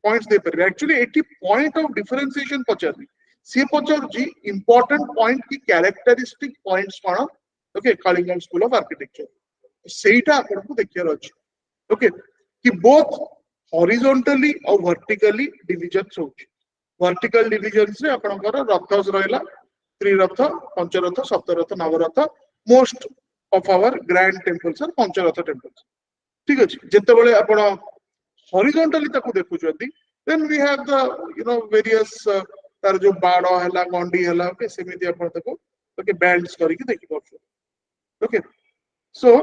पॉइंट्स दे पर एक्चुअली 80 पॉइंट ऑफ डिफरेंशिएशन पचारनी सी पचार जी इंपोर्टेंट पॉइंट की कैरेक्टरिस्टिक पॉइंट्स कोन okay Kalingan school of architecture सेटा आपण को देखियार अछि ओके कि बोथ हॉरिजॉन्टली और वर्टिकली डिविजन्स होछि वर्टिकल डिविजन्स रे आपनकर रथस रहला त्रिरथ पंचरथ सप्तरथ नवरथ most of our grand temples are पंचरथ टेंपल्स ठीक अछि जेते बेले आपण हॉरिजॉन्टली ताको देखुछथि then we have the you know various तार जो बाडो हला गंडी हला ओके सेमिति आपण ताको ओके बैंड्स करिक देखि परछो ओके सो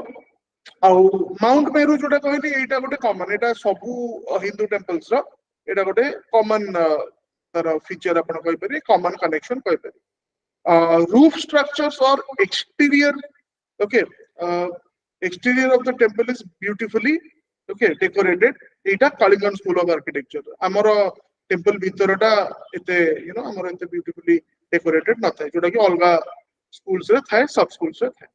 आउ माउंट मेरू जोटा कहली एटा गोटे कॉमन एटा सबु हिंदू टेंपल्स रो एटा गोटे कॉमन तार फीचर आपण कहि परि कॉमन कनेक्शन कहि परि रूफ स्ट्रक्चर्स और exterior okay exterior of the temple is beautifully okay decorated eta Kalingan school of architecture amara temple bhitorata ete you know amara ete beautifully decorated na thai jota ki olga schools re thai sub schools re thai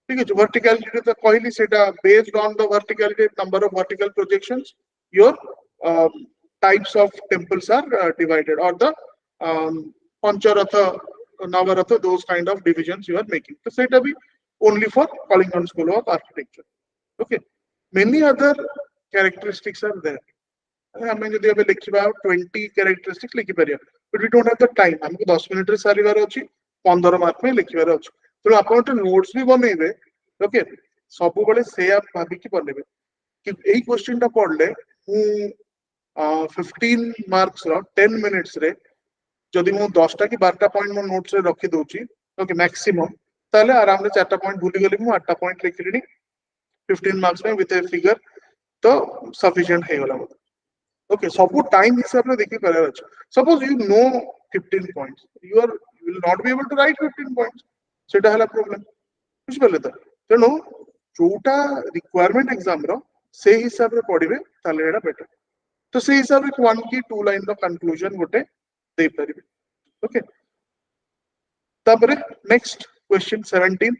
ठीक है verticality to कहली सेटा based on the verticality number of vertical projections your types of temples are divided or the pancharatha navaratha those kind of divisions you are making so सेटा भी only for Kalingan School of Architecture. Okay. Many other characteristics are there. हमें जदि अबे लिखिबा 20 characteristics लिखि परिया but we don't have the time हमको 10 minute रे सारिबार अछि 15 मार्क में लिखिबार अछि तो आपण तो नोट्स भी बनेबे ओके सब बेले से आप भाबी कि बनेबे कि एई क्वेश्चन ता पढले हूं 15 मार्क्स रो 10 मिनिट्स रे जदि मु 10 टा कि 12 टा पॉइंट मो नोट्स रे रखि दोची ओके मैक्सिमम ताले आराम रे 4टा पॉइंट भूली गली मु 8टा पॉइंट लिखिलिनी 15 मार्क्स में विथ ए फिगर तो सफिशिएंट हे गला ओके सब टाइम हिसाब रे देखि करार अछि suppose you know 15 points you will not be able to write 15 points सेटा हला प्रॉब्लम बुझ पले त तेनो जोटा रिक्वायरमेंट एग्जाम रो से हिसाब रे पढिबे ताले एडा बेटर तो से हिसाब रे 1 की 2 लाइन रो कंक्लूजन गोटे दे परिबे ओके तापरे नेक्स्ट क्वेश्चन 17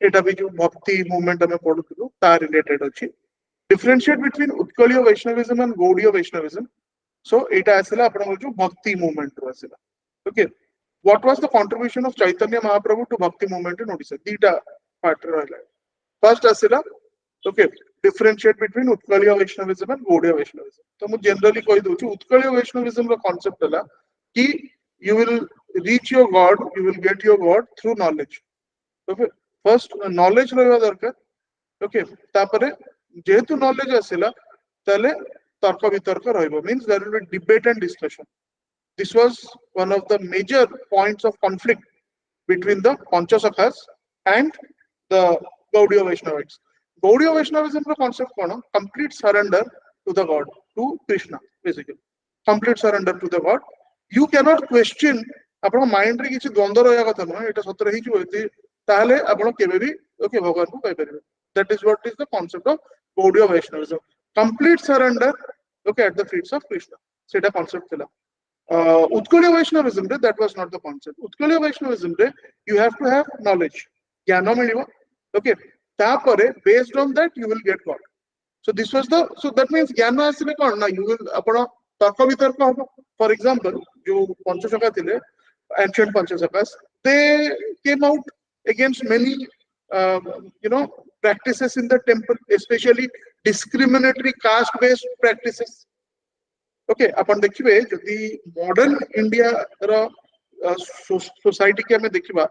एटा भी जो भक्ति मूवमेंट हमें पढुथुलु ता रिलेटेड अछि differentiate between Utkaliya Vaishnavism and Gaudiya Vaishnavism so एटा आसिला आपण जो भक्ति मूवमेंट रो आसिला okay what was the contribution of Chaitanya Mahaprabhu to bhakti movement in Odisha दीटा पार्ट रहला फर्स्ट आसिला okay differentiate between Utkaliya Vaishnavism and Gaudiya Vaishnavism तो मु जनरली कहि दोछु उत्कलीय वैष्णविज्म रो कांसेप्ट हला कि you will reach your god you will get your god through knowledge okay first knowledge रहबा दरकार okay तापरे जेहेतु knowledge आसिला ताले तर्क वितर्क रहइबो means there will be debate and discussion this was one of the major points of conflict between the panchasakhas and the Gaudiya Vaishnavites Gaudiya Vaishnavism ro concept kono complete surrender to the god to Krishna basically complete surrender to the god you cannot question आपण mind रे किछि द्वंद्व रहया कथा न एटा सतर हि जो एति ताले आपण केबे भी ओके भगवान को पाइ परिबे that is what is the concept of Gaudiya Vaishnavism complete surrender okay at the feets of Krishna सेटा कांसेप्ट थिला Utkaliya Vaishnavism, that was not the concept. Utkaliya Vaishnavism, you have to have knowledge. Jnana miliva. Okay. Tapare, based on that, you will get God. So this was the, so that means Jnana asile kon na, you will, apana, tarka vitarka hobo. For example, jo Panchashaka thile, ancient Panchasakas, they came out against many, practices in the temple, especially discriminatory caste-based practices. Okay अपन देखिबे जदि modern India रो society के हमें देखिबा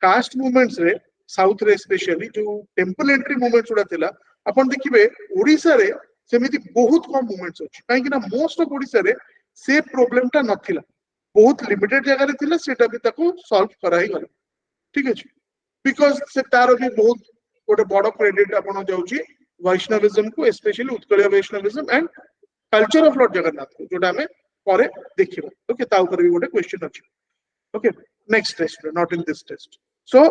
caste movements रे south रे specially जो टेंपल एंट्री मूवमेंट्स उडा थिला अपन देखिबे ओडिसा रे सेमिति बहुत कम मूवमेंट्स अछि काहे कि ना मोस्ट ऑफ ओडिसा रे से प्रॉब्लम ता नथिला बहुत लिमिटेड जगह रे थिला सेटा भी ताको सॉल्व कराई गला ठीक अछि बिकॉज़ से तारो भी बहुत गोटे बड़ क्रेडिट अपन जाउची वैष्णविज्म को specially Utkaliya Vaishnavism and culture of lord Jagannath को जोटा हमें परे देखिबा ओके ता ऊपर भी गोटे क्वेश्चन अछि okay next test not in this test so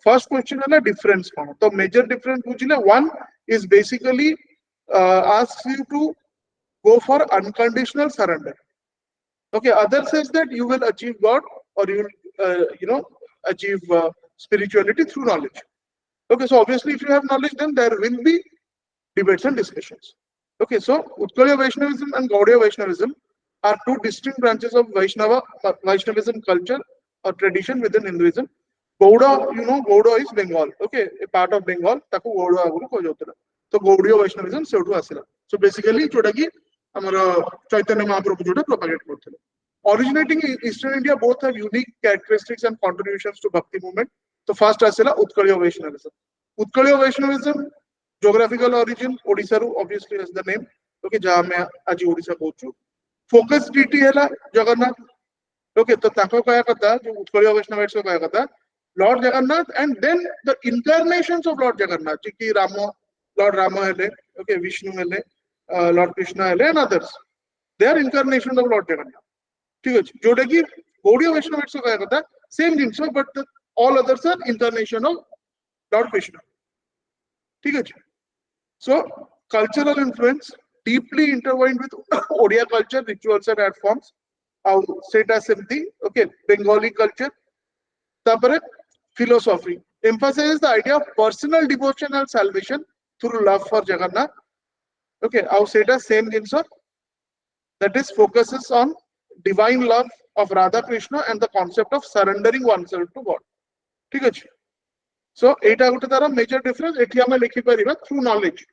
first question है डिफरेंस कोन तो मेजर डिफरेंस बुझिले one is basically asks you to go for unconditional surrender okay other says that you will achieve god or you will achieve spirituality through knowledge okay so obviously if you have knowledge then there will be debates and discussions. Okay, so Utkaliya Vaishnavism and Gaudiya Vaishnavism are two distinct branches of Vaishnavism culture or tradition within Hinduism. Gauda, Gauda is Bengal. Okay, a part of Bengal. Taku Gauda aguru ko jotira. So Gaudiya Vaishnavism seotu asila. So basically, chota ki amara Chaitanya Mahaprabhu jota propagate korthile. Originating in Eastern India, both have unique characteristics and contributions to Bhakti movement. So first asila Utkaliya Vaishnavism. Utkaliya Vaishnavism geographical origin Odisha ru obviously is the name okay jaha मैं आज Odisha पहुंचू focus deity है Jagannath okay तो ताको कया कथा जो उत्कलीय वैष्णवाइट्स को कया कथा Lord Jagannath and then the incarnations of Lord Jagannath कि राम Lord Rama है okay Vishnu है Lord Krishna है and others they are incarnations of Lord Jagannath ठीक है जोटा कि गौड़ीय वैष्णवाइट्स को कया कथा same जिनिस but all others are incarnation of Lord Krishna ठीक है So, cultural influence deeply intertwined with Odia culture, rituals and art forms. Our Seta Simti, okay, Bengali culture. Tapare, philosophy emphasizes the idea of personal devotion and salvation through love for Jagannath. Okay, our Seta same insur that is focuses on divine love of Radha Krishna and the concept of surrendering oneself to God. ठीक है So, एटा गोटे तारा major difference एठी हमें लिखि परिबा through knowledge.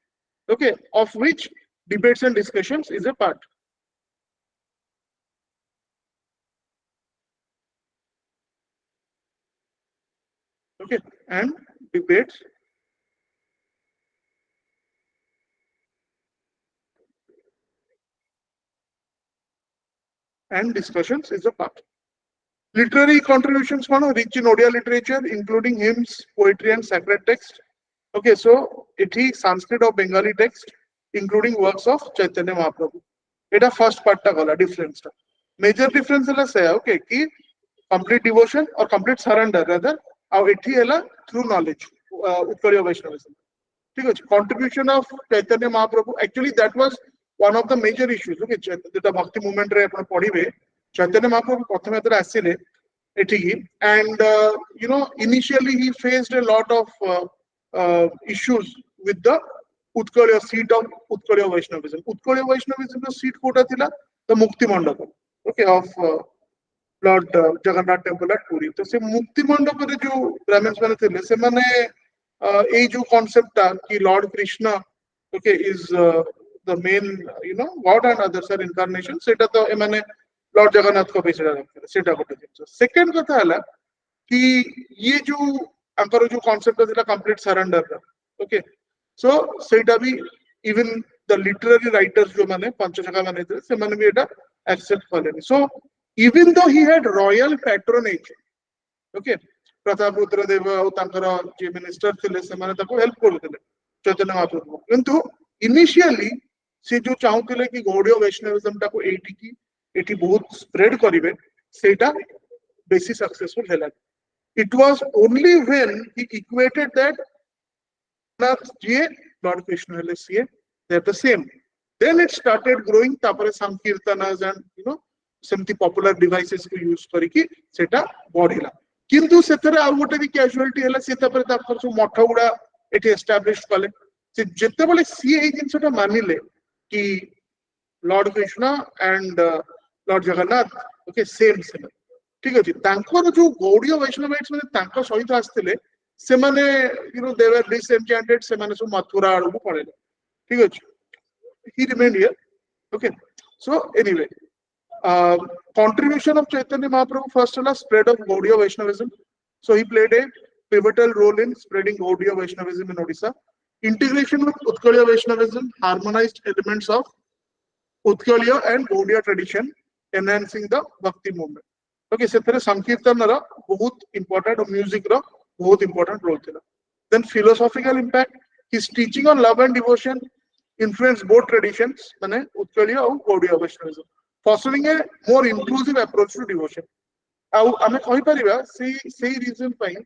Okay, of which debates and discussions is a part. Okay, and debates and discussions is a part. Literary contributions rich in Odia literature, including hymns, poetry, and sacred text. Okay, so it is Sanskrit or Bengali text, including works of Chaitanya Mahaprabhu. It is first part ta difference. Major difference is okay, ki complete devotion or complete surrender rather. How it is through knowledge. Utkaliya Vaishnavism. Contribution of Chaitanya Mahaprabhu. Actually, that was one of the major issues. Okay, the Bhakti movement re apna padhibe. Chaitanya Mahaprabhu prathame etara asile etiki and initially he faced a lot of issues with the Utkaliya seat of Utkaliya Vaishnavism. Utkaliya Vaishnavism the seat kota thila the Mukti Mandapa. Okay, of Lord Jagannath temple at Puri. तो से मुक्ति मंडप रे जो Brahmins माने थे से माने ए जो concept था कि Lord Krishna okay is the main God and others are incarnation सेटा तो ए माने Lord Jagannath को बेचड़ा रखते हैं सेटा कोटे जिनिस सेकंड कथा हला कि ये जो अंकर जो concept था complete surrender था okay so सेटा भी even the literary writers जो माने पंचशखा माने थे से माने भी एटा accept करेनि so even though he had royal patronage okay Pratap Rudra देव तांकर जे मिनिस्टर थिले से माने ताको हेल्प करथिले चैतन्य महाप्रभु किंतु इनिशियली से जो चाहुथिले कि गौड़ीय वैष्णविज्म ताको एटी की एटी बहुत स्प्रेड करिवे सेटा बेसी सक्सेसफुल हैला it was only when he equated that J Lord Krishna hele sie they are the same then it started growing tapare sankirtanas and सेमती पॉपुलर डिवाइसेस को यूज करिकी सेटा बढ़िला किंतु सेतरे आ गोटे भी कैजुअलिटी हला से तापर तापर जो मठ गुडा एठी एस्टैब्लिश कले से जेते बेले सी ए जिंसटा मानिले कि Lord Krishna and Lord Jagannath okay same same ठीक अछि तांकर जो गौड़ीय वैष्णवाइट्स माने तांका सहित आस्थिले से माने यू नो दे वर डिसएन्चेंटेड से माने सो मथुरा आड़ू पड़े ठीक अछि he remained here okay so anyway contribution of Chaitanya Mahaprabhu first was spread of Gaudiya Vaishnavism so he played a pivotal role in spreading Gaudiya Vaishnavism in Odisha integration with Utkaliya Vaishnavism harmonized elements of Utkaliya and Gaudiya tradition enhancing the Bhakti movement okay सेतरे संकीर्तन रा बहुत important और music रा बहुत important role थिला then philosophical impact his teaching on love and devotion influenced both traditions माने Utkaliya और Gaudiya Vaishnavism fostering a more inclusive approach to devotion ଆଉ ଆମେ କହି ପାରିବା ସେଇ reason ପାଇଁ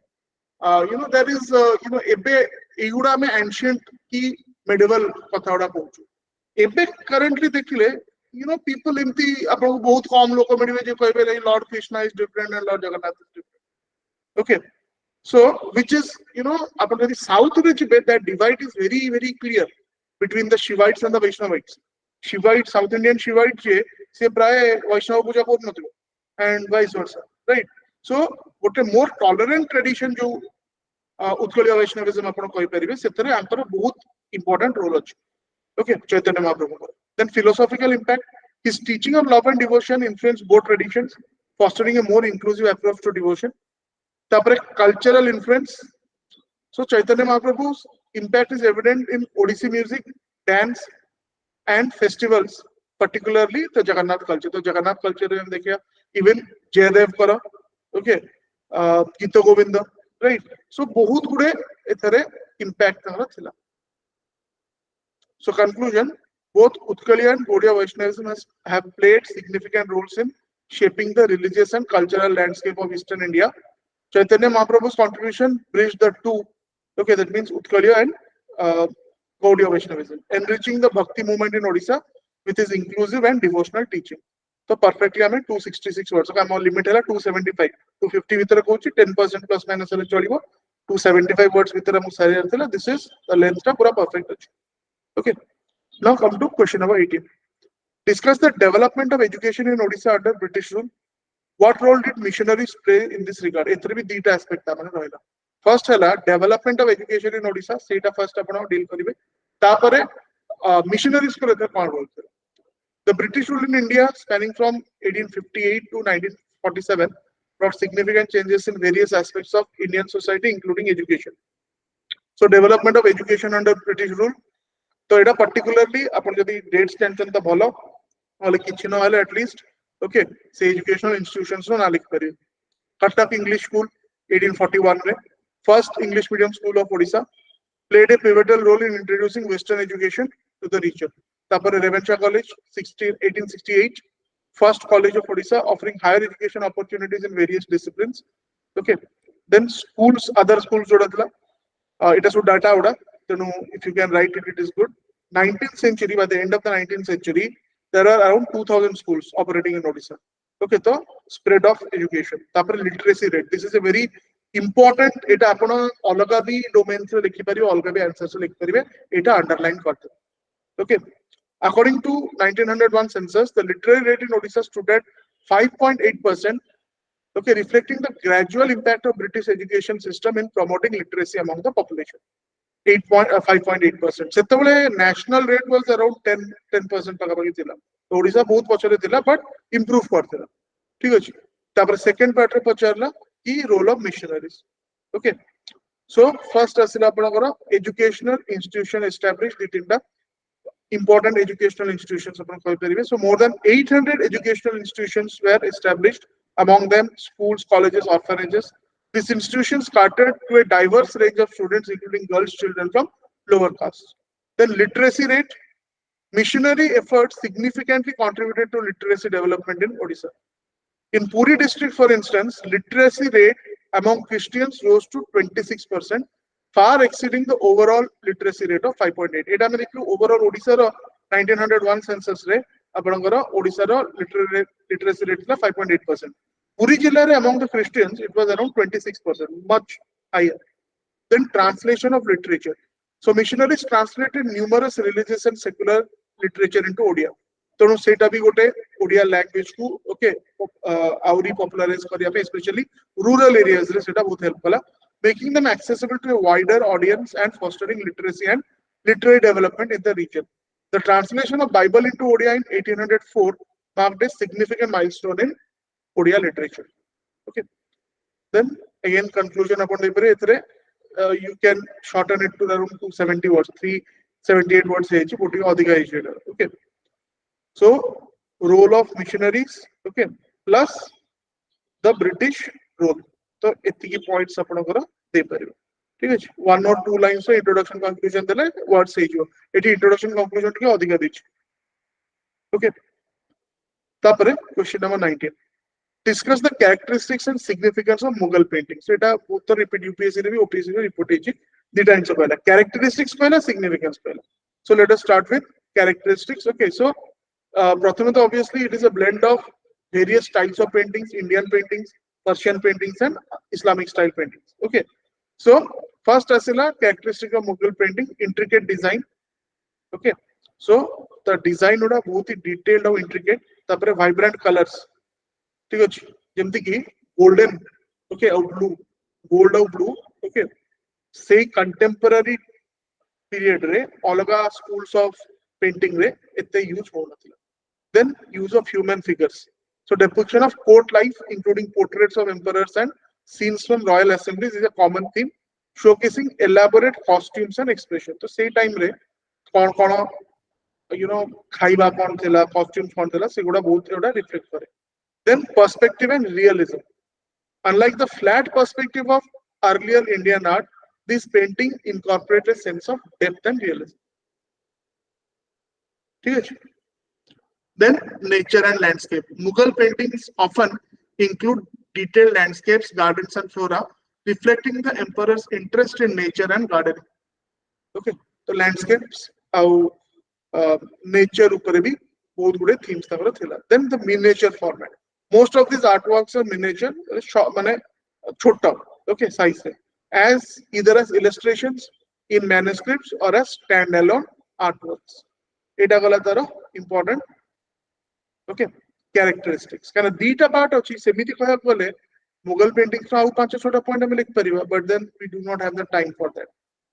you know there is you know ଏବେ ଏଗୁଡ଼ା ଆମେ ancient କି medieval କଥା ଗୁଡ଼ା କହୁଛୁ ଏବେ currently ଦେଖିଲେ you know people एमती आपको बहुत कम लोक मिलिबे जे कहबे Lord Krishna is different and Lord Jagannath is different okay so which is you know अपन यदि south रे जिबे that divide is very clear between the Shivites and the Vaishnavites Shivite South Indian Shivite जे से प्राय वैष्णव पूजा करत नथिबे and vice versa right so what a more tolerant tradition जो उत्कलीय Vaishnavism आपण कहि परिबे सेतरे आंतर बहुत important role अछि okay Chaitanya Mahaprabhu then philosophical impact his teaching on love and devotion influenced both traditions fostering a more inclusive approach to devotion tapare cultural influence so Chaitanya Mahaprabhu's impact is evident in Odissi music dance and festivals particularly the Jagannath culture तो Jagannath culture रे हम देखिया even Jaydev kara okay Gita Govinda right so बहुत गुडे एथरे impact तांगरा थिला so conclusion both Utkaliya and Gaudiya Vaishnavism have played significant roles in shaping the religious and cultural landscape of Eastern India Chaitanya Mahaprabhu's contribution bridged the two okay that means Utkaliya and Gaudiya Vaishnavism enriching the bhakti movement in Odisha with his inclusive and devotional teaching so perfectly हमें 266 words का हम limit है 275 250 भीतर कहूची 10% plus minus हेले चलिबो 275 words भीतर हम सारी रहथिला this is the length टा पूरा perfect अछि okay now come to question number 18 discuss the development of education in Odisha under British rule what role did missionaries play in this regard एथरे भी दीटा aspect ता माने रहला first हैला development of education in Odisha सेटा first आपण deal करिवे तापरे missionaries को एथरे कोन रोल थिला the British rule in India spanning from 1858 to 1947 brought significant changes in various aspects of Indian society including education so development of education under British rule तो एटा particularly आपण जदी dates जानछन त भलो वाले किछि न वाले at least okay से educational institutions नो ना लिख करियो Katak English School 1841 रे first English medium school of Odisha played a pivotal role in introducing western education to the region tapare Revencha College 1868 first college of Odisha offering higher education opportunities in various disciplines okay then schools other schools joda thila it has data oda tenu if you can write it it is good 19th century by the end of the 19th century there are around 2000 schools operating in Odisha okay so spread of education tapare literacy rate this is a very important eta apna alga bhi domains रे लिखि परिबे alga bhi answers लिखि परिबे eta underline करते okay according to 1901 census the literary rate in Odisha stood at 5.8% okay reflecting the gradual impact of British education system in promoting literacy among the population 5.8% सेतबेले national rate was around 10% पाका पाकी थिला ओडिसा बहुत पछरे थिला but improve करथिला ठीक अछि तापर second part रे पचारला की role of missionaries okay so first आसिला आपनकर एजुकेशनल इंस्टीट्यूशन एस्टैब्लिश्ड दितिनटा important educational institutions upon कहि परिबे so more than 800 educational institutions were established among them schools colleges orphanages these institutions catered to a diverse range of students including girls children from lower castes then literacy rate missionary efforts significantly contributed to literacy development in Odisha in Puri district for instance literacy rate among Christians rose to 26% far exceeding the overall literacy rate of 5.8 eta me dekhu overall Odisha ro 1901 census re आपणकर ओडिसा रो literacy rate था 5.8%. पुरी जिल्ला रे among the Christians it was around 26%, much higher. Then translation of literature. So missionaries translated numerous religious and secular literature into Odia. तेणु सेटा भी गोटे Odia language को okay आउरी पॉपुलराइज करिया पे स्पेशली रूरल एरियाज रे सेटा बहुत हेल्प कला, making them accessible to a wider audience and fostering literacy and literary development in the region. The translation of Bible into Odia in 1804 marked a significant milestone in Odia literature. Okay. Then again conclusion upon the you can shorten it to around 270 words, 378 words. Okay. So role of missionaries, okay, plus the British role. So एतिकी points आपनकर दे परिबो. ठीक अछि. 1 or 2 lines of introduction conclusion देले words हे जो. Eighty introduction conclusion टिके अधिका दिछ. Okay. तापरे question number 19. Discuss the characteristics and significance of Mughal painting. So এটা उत्तर repeat UPSC रे भी OPSC रे report हेछि. The times of पहला characteristics पहला significance पहला. So let us start with characteristics. Okay. So Prathamata, obviously it is a blend of various styles of paintings, Indian paintings, Persian paintings and Islamic style paintings. Okay. So first asila characteristic of Mughal painting, intricate design. Okay. So the design oda bahut hi detailed and intricate. Tapare vibrant colors. ठीक अछि. जेमति कि golden, okay, और blue, gold और blue. Okay. Say contemporary period रे अलगा schools of painting रे एते use हो नथिला. Then use of human figures. So depiction of court life, including portraits of emperors and scenes from royal assemblies, is a common theme, showcasing elaborate costumes and expression. So same time रे कौन you know खाइबा कौन थिला, costumes कौन थिला, सेगुडा बहुत एडा reflect करे. Then perspective and realism. Unlike the flat perspective of earlier Indian art, this painting incorporates a sense of depth and realism. ठीक है. Then nature and landscape. Mughal paintings often include detailed landscapes, gardens and flora, reflecting the emperor's interest in nature and gardening. Okay, so landscapes और nature ऊपर भी बहुत गुड़े themes तक रखिला. Then the miniature format. Most of these artworks are miniature, माने छोटा, okay, size है, as either as illustrations in manuscripts or as standalone artworks. एटा गला तारो important. Okay, characteristics. Kind of data part of semiti कहया बोले Mughal paintings रा आउ पांच छोटा point हमें लिख परिवा, but then we do not have the time for that.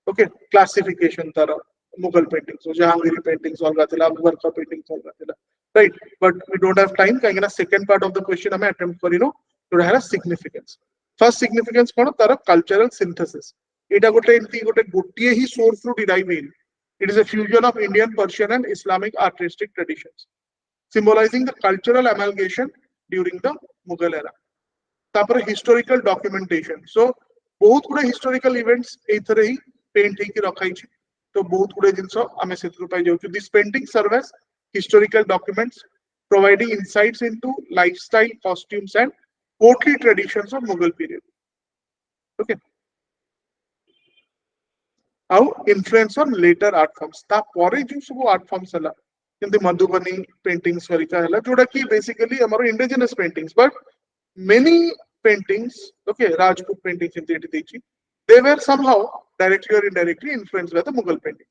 Okay, classification Tara Mughal paintings, so Jahangiri paintings अलगा थिला, Akbar का paintings अलगा थिला, right? But we don't have time. कहीं ना second part of the question हमें attempt करिनो to have a significance. First significance कौन तारा cultural synthesis. एटा गोटे इनती गोटे गोटिए ही source रू derive in. It is a fusion of Indian, Persian and Islamic artistic traditions, symbolizing the cultural amalgamation during the Mughal era. तापर historical documentation. So बहुत गुड़े historical events एथरे ही paint ही की रखाई छी. तो बहुत गुड़े जिनसो हमें सेतु पाई जाउछु. This painting serve as historical documents, providing insights into lifestyle, costumes and courtly traditions of Mughal period. Okay. How influence on later art forms. ता परे जो सब art forms हला, the Madhubani paintings जोड़ा कि basically हमारे indigenous paintings, but many paintings, okay, Rajput paintings in they were somehow directly or indirectly influenced by the Mughal paintings.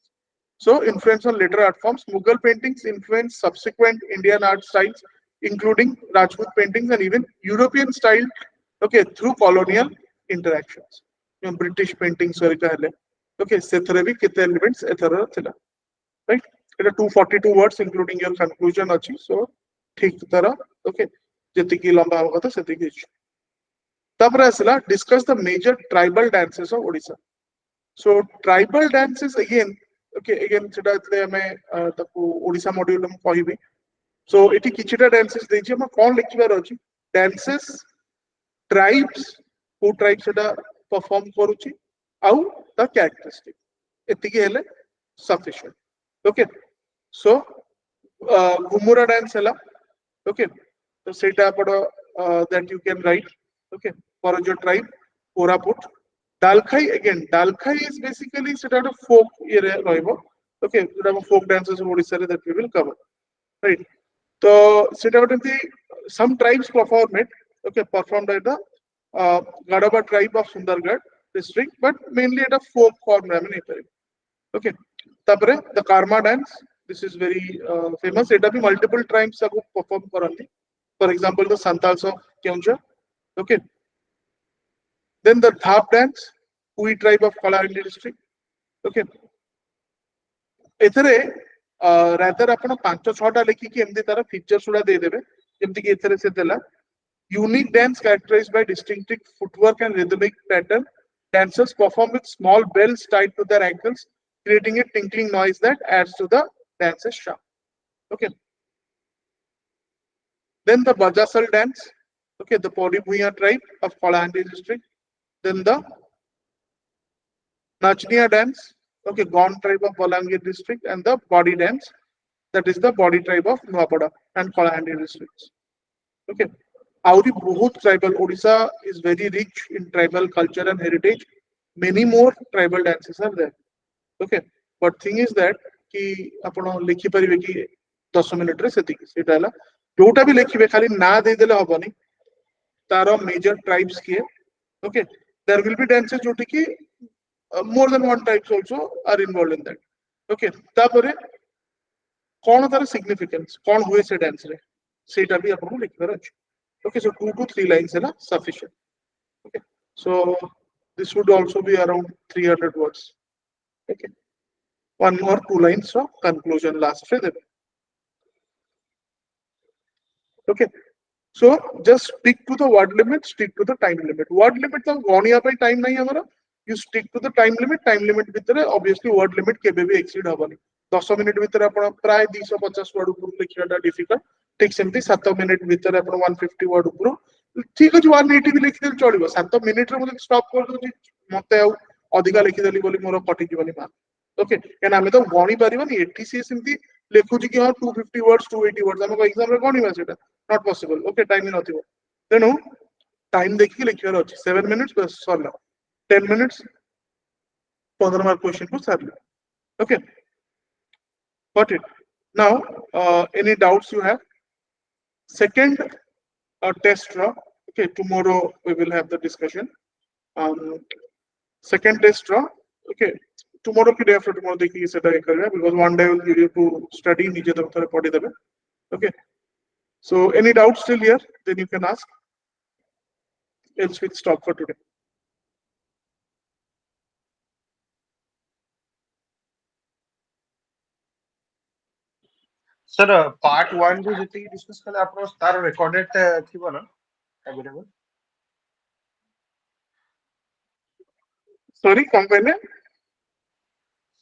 So influence on later art forms. Mughal paintings influenced subsequent Indian art styles, including Rajput paintings and even European style, okay, through colonial interactions. British paintings okay, सेथरे भी कितने elements एथरा थिला, right? It are 242 words including your conclusion achi. So ठीक तरह, okay, जतिकी लंबा होगा तो सेतिकी. तापर आसला discuss the major tribal dances of Odisha. So tribal dances again, okay, again सेटा इतले हमें तको Odisha module हम कहिबी. So एटी किछिटा dances देछि हम कोन लिखिबार अछि. Dances tribes who tribes सेटा perform करूछि आउ the characteristic एतिकी हेले sufficient. Okay, so Gumura dance hela, okay, so सेटा पड़ो that you can write, okay, for your tribe Koraput. Dalkhai, again Dalkhai is basically सेटा a folk area रहिबो, okay, जोटा folk dances of Odisha that we will cover, right? तो सेटा गोटे some tribes perform it, okay, performed by the Gadaba tribe of Sundargarh district, but mainly at a folk form ramen epare. Okay, tapare the karma dance, this is very famous. Eta bhi multiple tribes ago perform karante, for example the Santals of Keonjhar. Okay, then the Dhap dance, Kui tribe of Kalarandi district. Okay, एथरे rather आपण 5-6टा लेखिकी एमती तार features गुडा दे देबे जेमति कि एथरे से देला unique dance characterized by distinctive footwork and rhythmic pattern. Dancers perform with small bells tied to their ankles, creating a tinkling noise that adds to the dance's charm. Okay, then the Bajasal dance, okay, the Podi Bhuya tribe of Kalahandi district. Then the Nachniya dance, okay, Gond tribe of Balangir district, and the body dance, that is the body tribe of Nuapada and Kalahandi districts. Okay, Auri Bahut tribal, Odisha is very rich in tribal culture and heritage. Many more tribal dances are there. Okay, but thing is that कि आपण लिखि परिबे कि 10 minute रे सेति सेटा हला जोटा भी लिखिबे खाली ना दे देले हबनी तारो मेजर ट्राइब्स के. Okay, there will be dances जोटी कि more than one types also are involved in that. Okay, तापरे कोन तार सिग्निफिकेंस कोन हुए से डांस रे सेटा भी आपण लिखबर अछि. Okay, so 2 to 3 lines is sufficient. Okay, so this would also be around 300 words. Okay, 1 or 2 lines of conclusion last for them. Okay, so just stick to the word limit, stick to the time limit. Word limit तो गणिया पे time नहीं हमारा. You stick to the time limit. Time limit भीतर obviously word limit केबे भी exceed हबनी. 10 minute भीतर आपण प्राय 250 वर्ड ऊपर लिखियाटा डिफिकल्ट. ठीक सेमती 7 मिनिट भीतर आपण 150 वर्ड ऊपर ठीक अछि 180 भी लिखि देल चलिबो. 7 मिनिट रे मु स्टॉप कर दूची मते आ अधिका लिखि देली बोली मोर कटि जीवनी मान. ओके, एन आमे तो गणी परिबनी एटी सी सेमती लिखुची कि हां 250 वर्ड्स 280 वर्ड्स हमको एग्जाम रे गणी सेटा नॉट पॉसिबल. ओके, टाइम इन नथिबो तेनु टाइम देखि लिखियार अछि 7 मिनिट्स बस सरला 10 मिनिट्स 15 मार्क क्वेश्चन को सरला. Okay, got it. Now any doubts you have? Second test draw. Okay, tomorrow we will have the discussion. Second test draw. Okay, tomorrow ki day after tomorrow देखिए सेटा करेगा because one day will give you to study निजे तब थोड़े पढ़ी देबे. Okay, so any doubts still here? Then you can ask. Else we'll stop for today. Sir part 1 जो जति डिस्कस कले आपन तार रिकॉर्डेड थिबो ना अवेलेबल. Sorry, come पहले.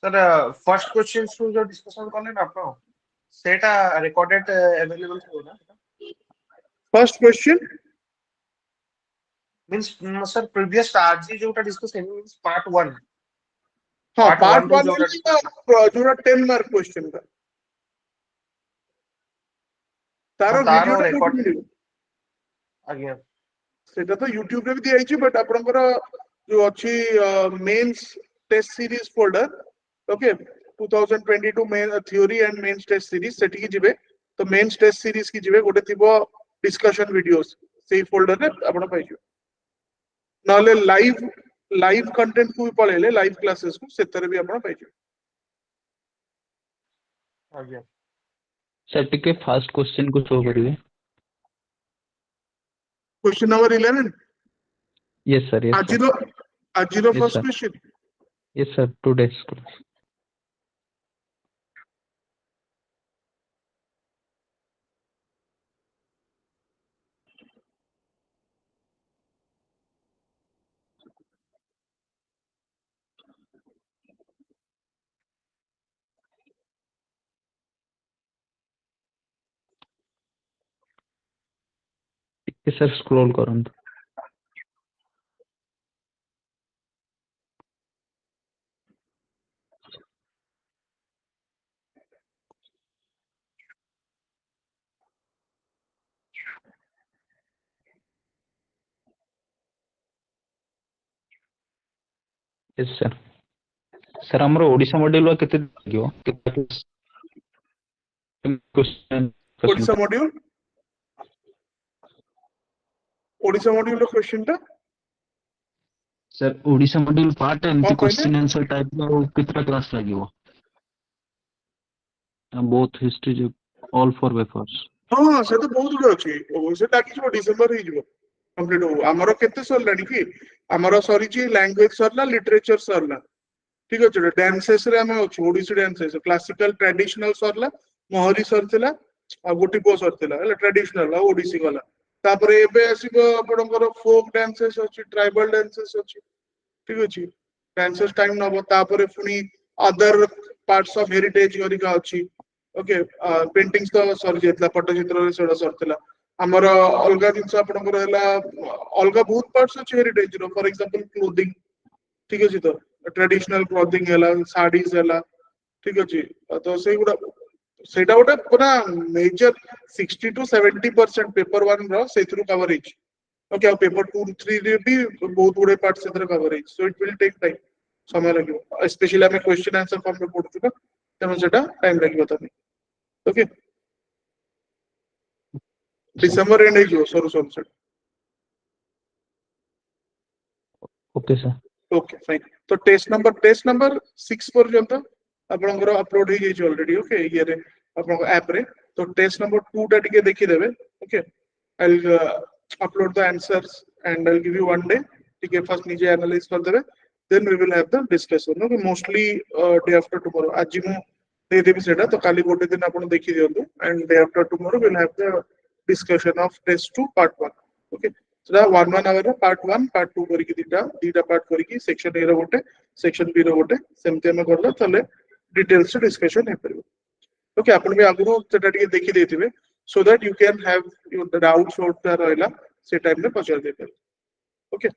सर फर्स्ट क्वेश्चन जो डिस्कशन करले ना आपन सेटा रिकॉर्डेड अवेलेबल थिबो ना. First question. Means sir previous आज जोटा डिस्कस है मींस पार्ट 1. हाँ, Part part 1 जोटा जोटा 10 मार्क क्वेश्चन का तारो तारो वीडियो टा रिकॉर्ड मिलियो आज्ञा सेटा तो YouTube रे भी दिया आइछि बट आपनकर जो अछि mains test series folder. Okay, 2022 main theory and mains test series सेठी की जिबे तो मेंस टेस्ट सीरीज की जिबे गोटे थिबो डिस्कशन वीडियोस सेही फोल्डर रे आपण पाइजो. नाले लाइव कंटेंट को भी पळेले लाइव क्लासेस को सेतरे भी आपण पाइजो. आज्ञा. सर टिके फर्स्ट क्वेश्चन को शो करिए. Question number 11. Yes sir. Yes sir. आजिरो Yes, first sir. Question. Yes sir. Today's class. टिके सर स्क्रॉल करंतु. Yes sir. सर हमरो ओडिसा मॉड्यूल केते दियो केते क्वेश्चन ओडिशा मॉड्यूल क्वेश्चन टा सर ओडिशा मॉड्यूल पार्ट एमती कौन कहले? क्वेश्चन आंसर टाइप रो कितना क्लास लागिवो बोथ हिस्ट्री ऑल फॉर वेफर्स हाँ से तो बहुत गुड अछि से लागी जो डिसेंबर ही जो कंप्लीट हो हमरो केते सरलानी कि हमरो सरी छी लैंग्वेज सरला लिटरेचर सरला ठीक अछि डांसेस रे हम अछि ओडिसी डांसेस क्लासिकल ट्रेडिशनल सरला मोहरी सरथिला आ गोटी पो सरथिला हला ट्रेडिशनल आ ओडिसी वाला तापरे एबे आसीबो आपनकर फोक डांसेस अछि ट्राइबल डांसेस अछि ठीक अछि डांसेस टाइम नबो तापरे फुनी अदर पार्ट्स ऑफ हेरिटेज गरिका अछि ओके पेंटिंग्स तो सर जेतला पट्टचित्र रे सेडा सरथिला हमर अलगा जिंस आपनकर हला अलगा बहुत पार्ट्स अछि हेरिटेज रो फॉर एग्जांपल क्लोथिंग ठीक अछि तो ट्रेडिशनल क्लोथिंग हला साड़ीज हला ठीक अछि तो सेगुडा सेटा गोटे पूरा मेजर 60 to 70% पेपर 1 रो सेथरु कवर हिच ओके पेपर 2 3 रे भी बहुत गुडे पार्ट सेथर कवर हिच so it will take time समय লাগিব स्पेशली हमें क्वेश्चन आंसर फॉर्म में पढुछु ना तेनो सेटा टाइम লাগিব तने ओके डिसेंबर एंड हिजो सरू सरू ओके सर ओके फाइन तो टेस्ट नंबर 6 पर्यंत आपनकर अपलोड हो जाई ऑलरेडी ओके ये रे आपन ऐप रे तो टेस्ट नंबर 2 टा टिके देखि देबे okay I will upload the answers and I will give you one day टिके फर्स्ट निजे एनालाइज कर देबे then we will have the discussion okay mostly day after tomorrow आज मु दे देबी सेटा तो काली गोटे दिन आपन देखि दियंतु and day after tomorrow will have the discussion of test 2 part 1 okay so 1 hour part 1 part 2 करी दीटा पार्ट करी सेक्शन ए रो गोटे सेक्शन बी रो गोटे सेमते हम करला तले डिटेल्स डिस्कशन हे परबो ओके अपन भी आगु सेटा टिके देखि देथिबे so that you can have your doubts out रहला से टाइम में पहुंचा देते ओके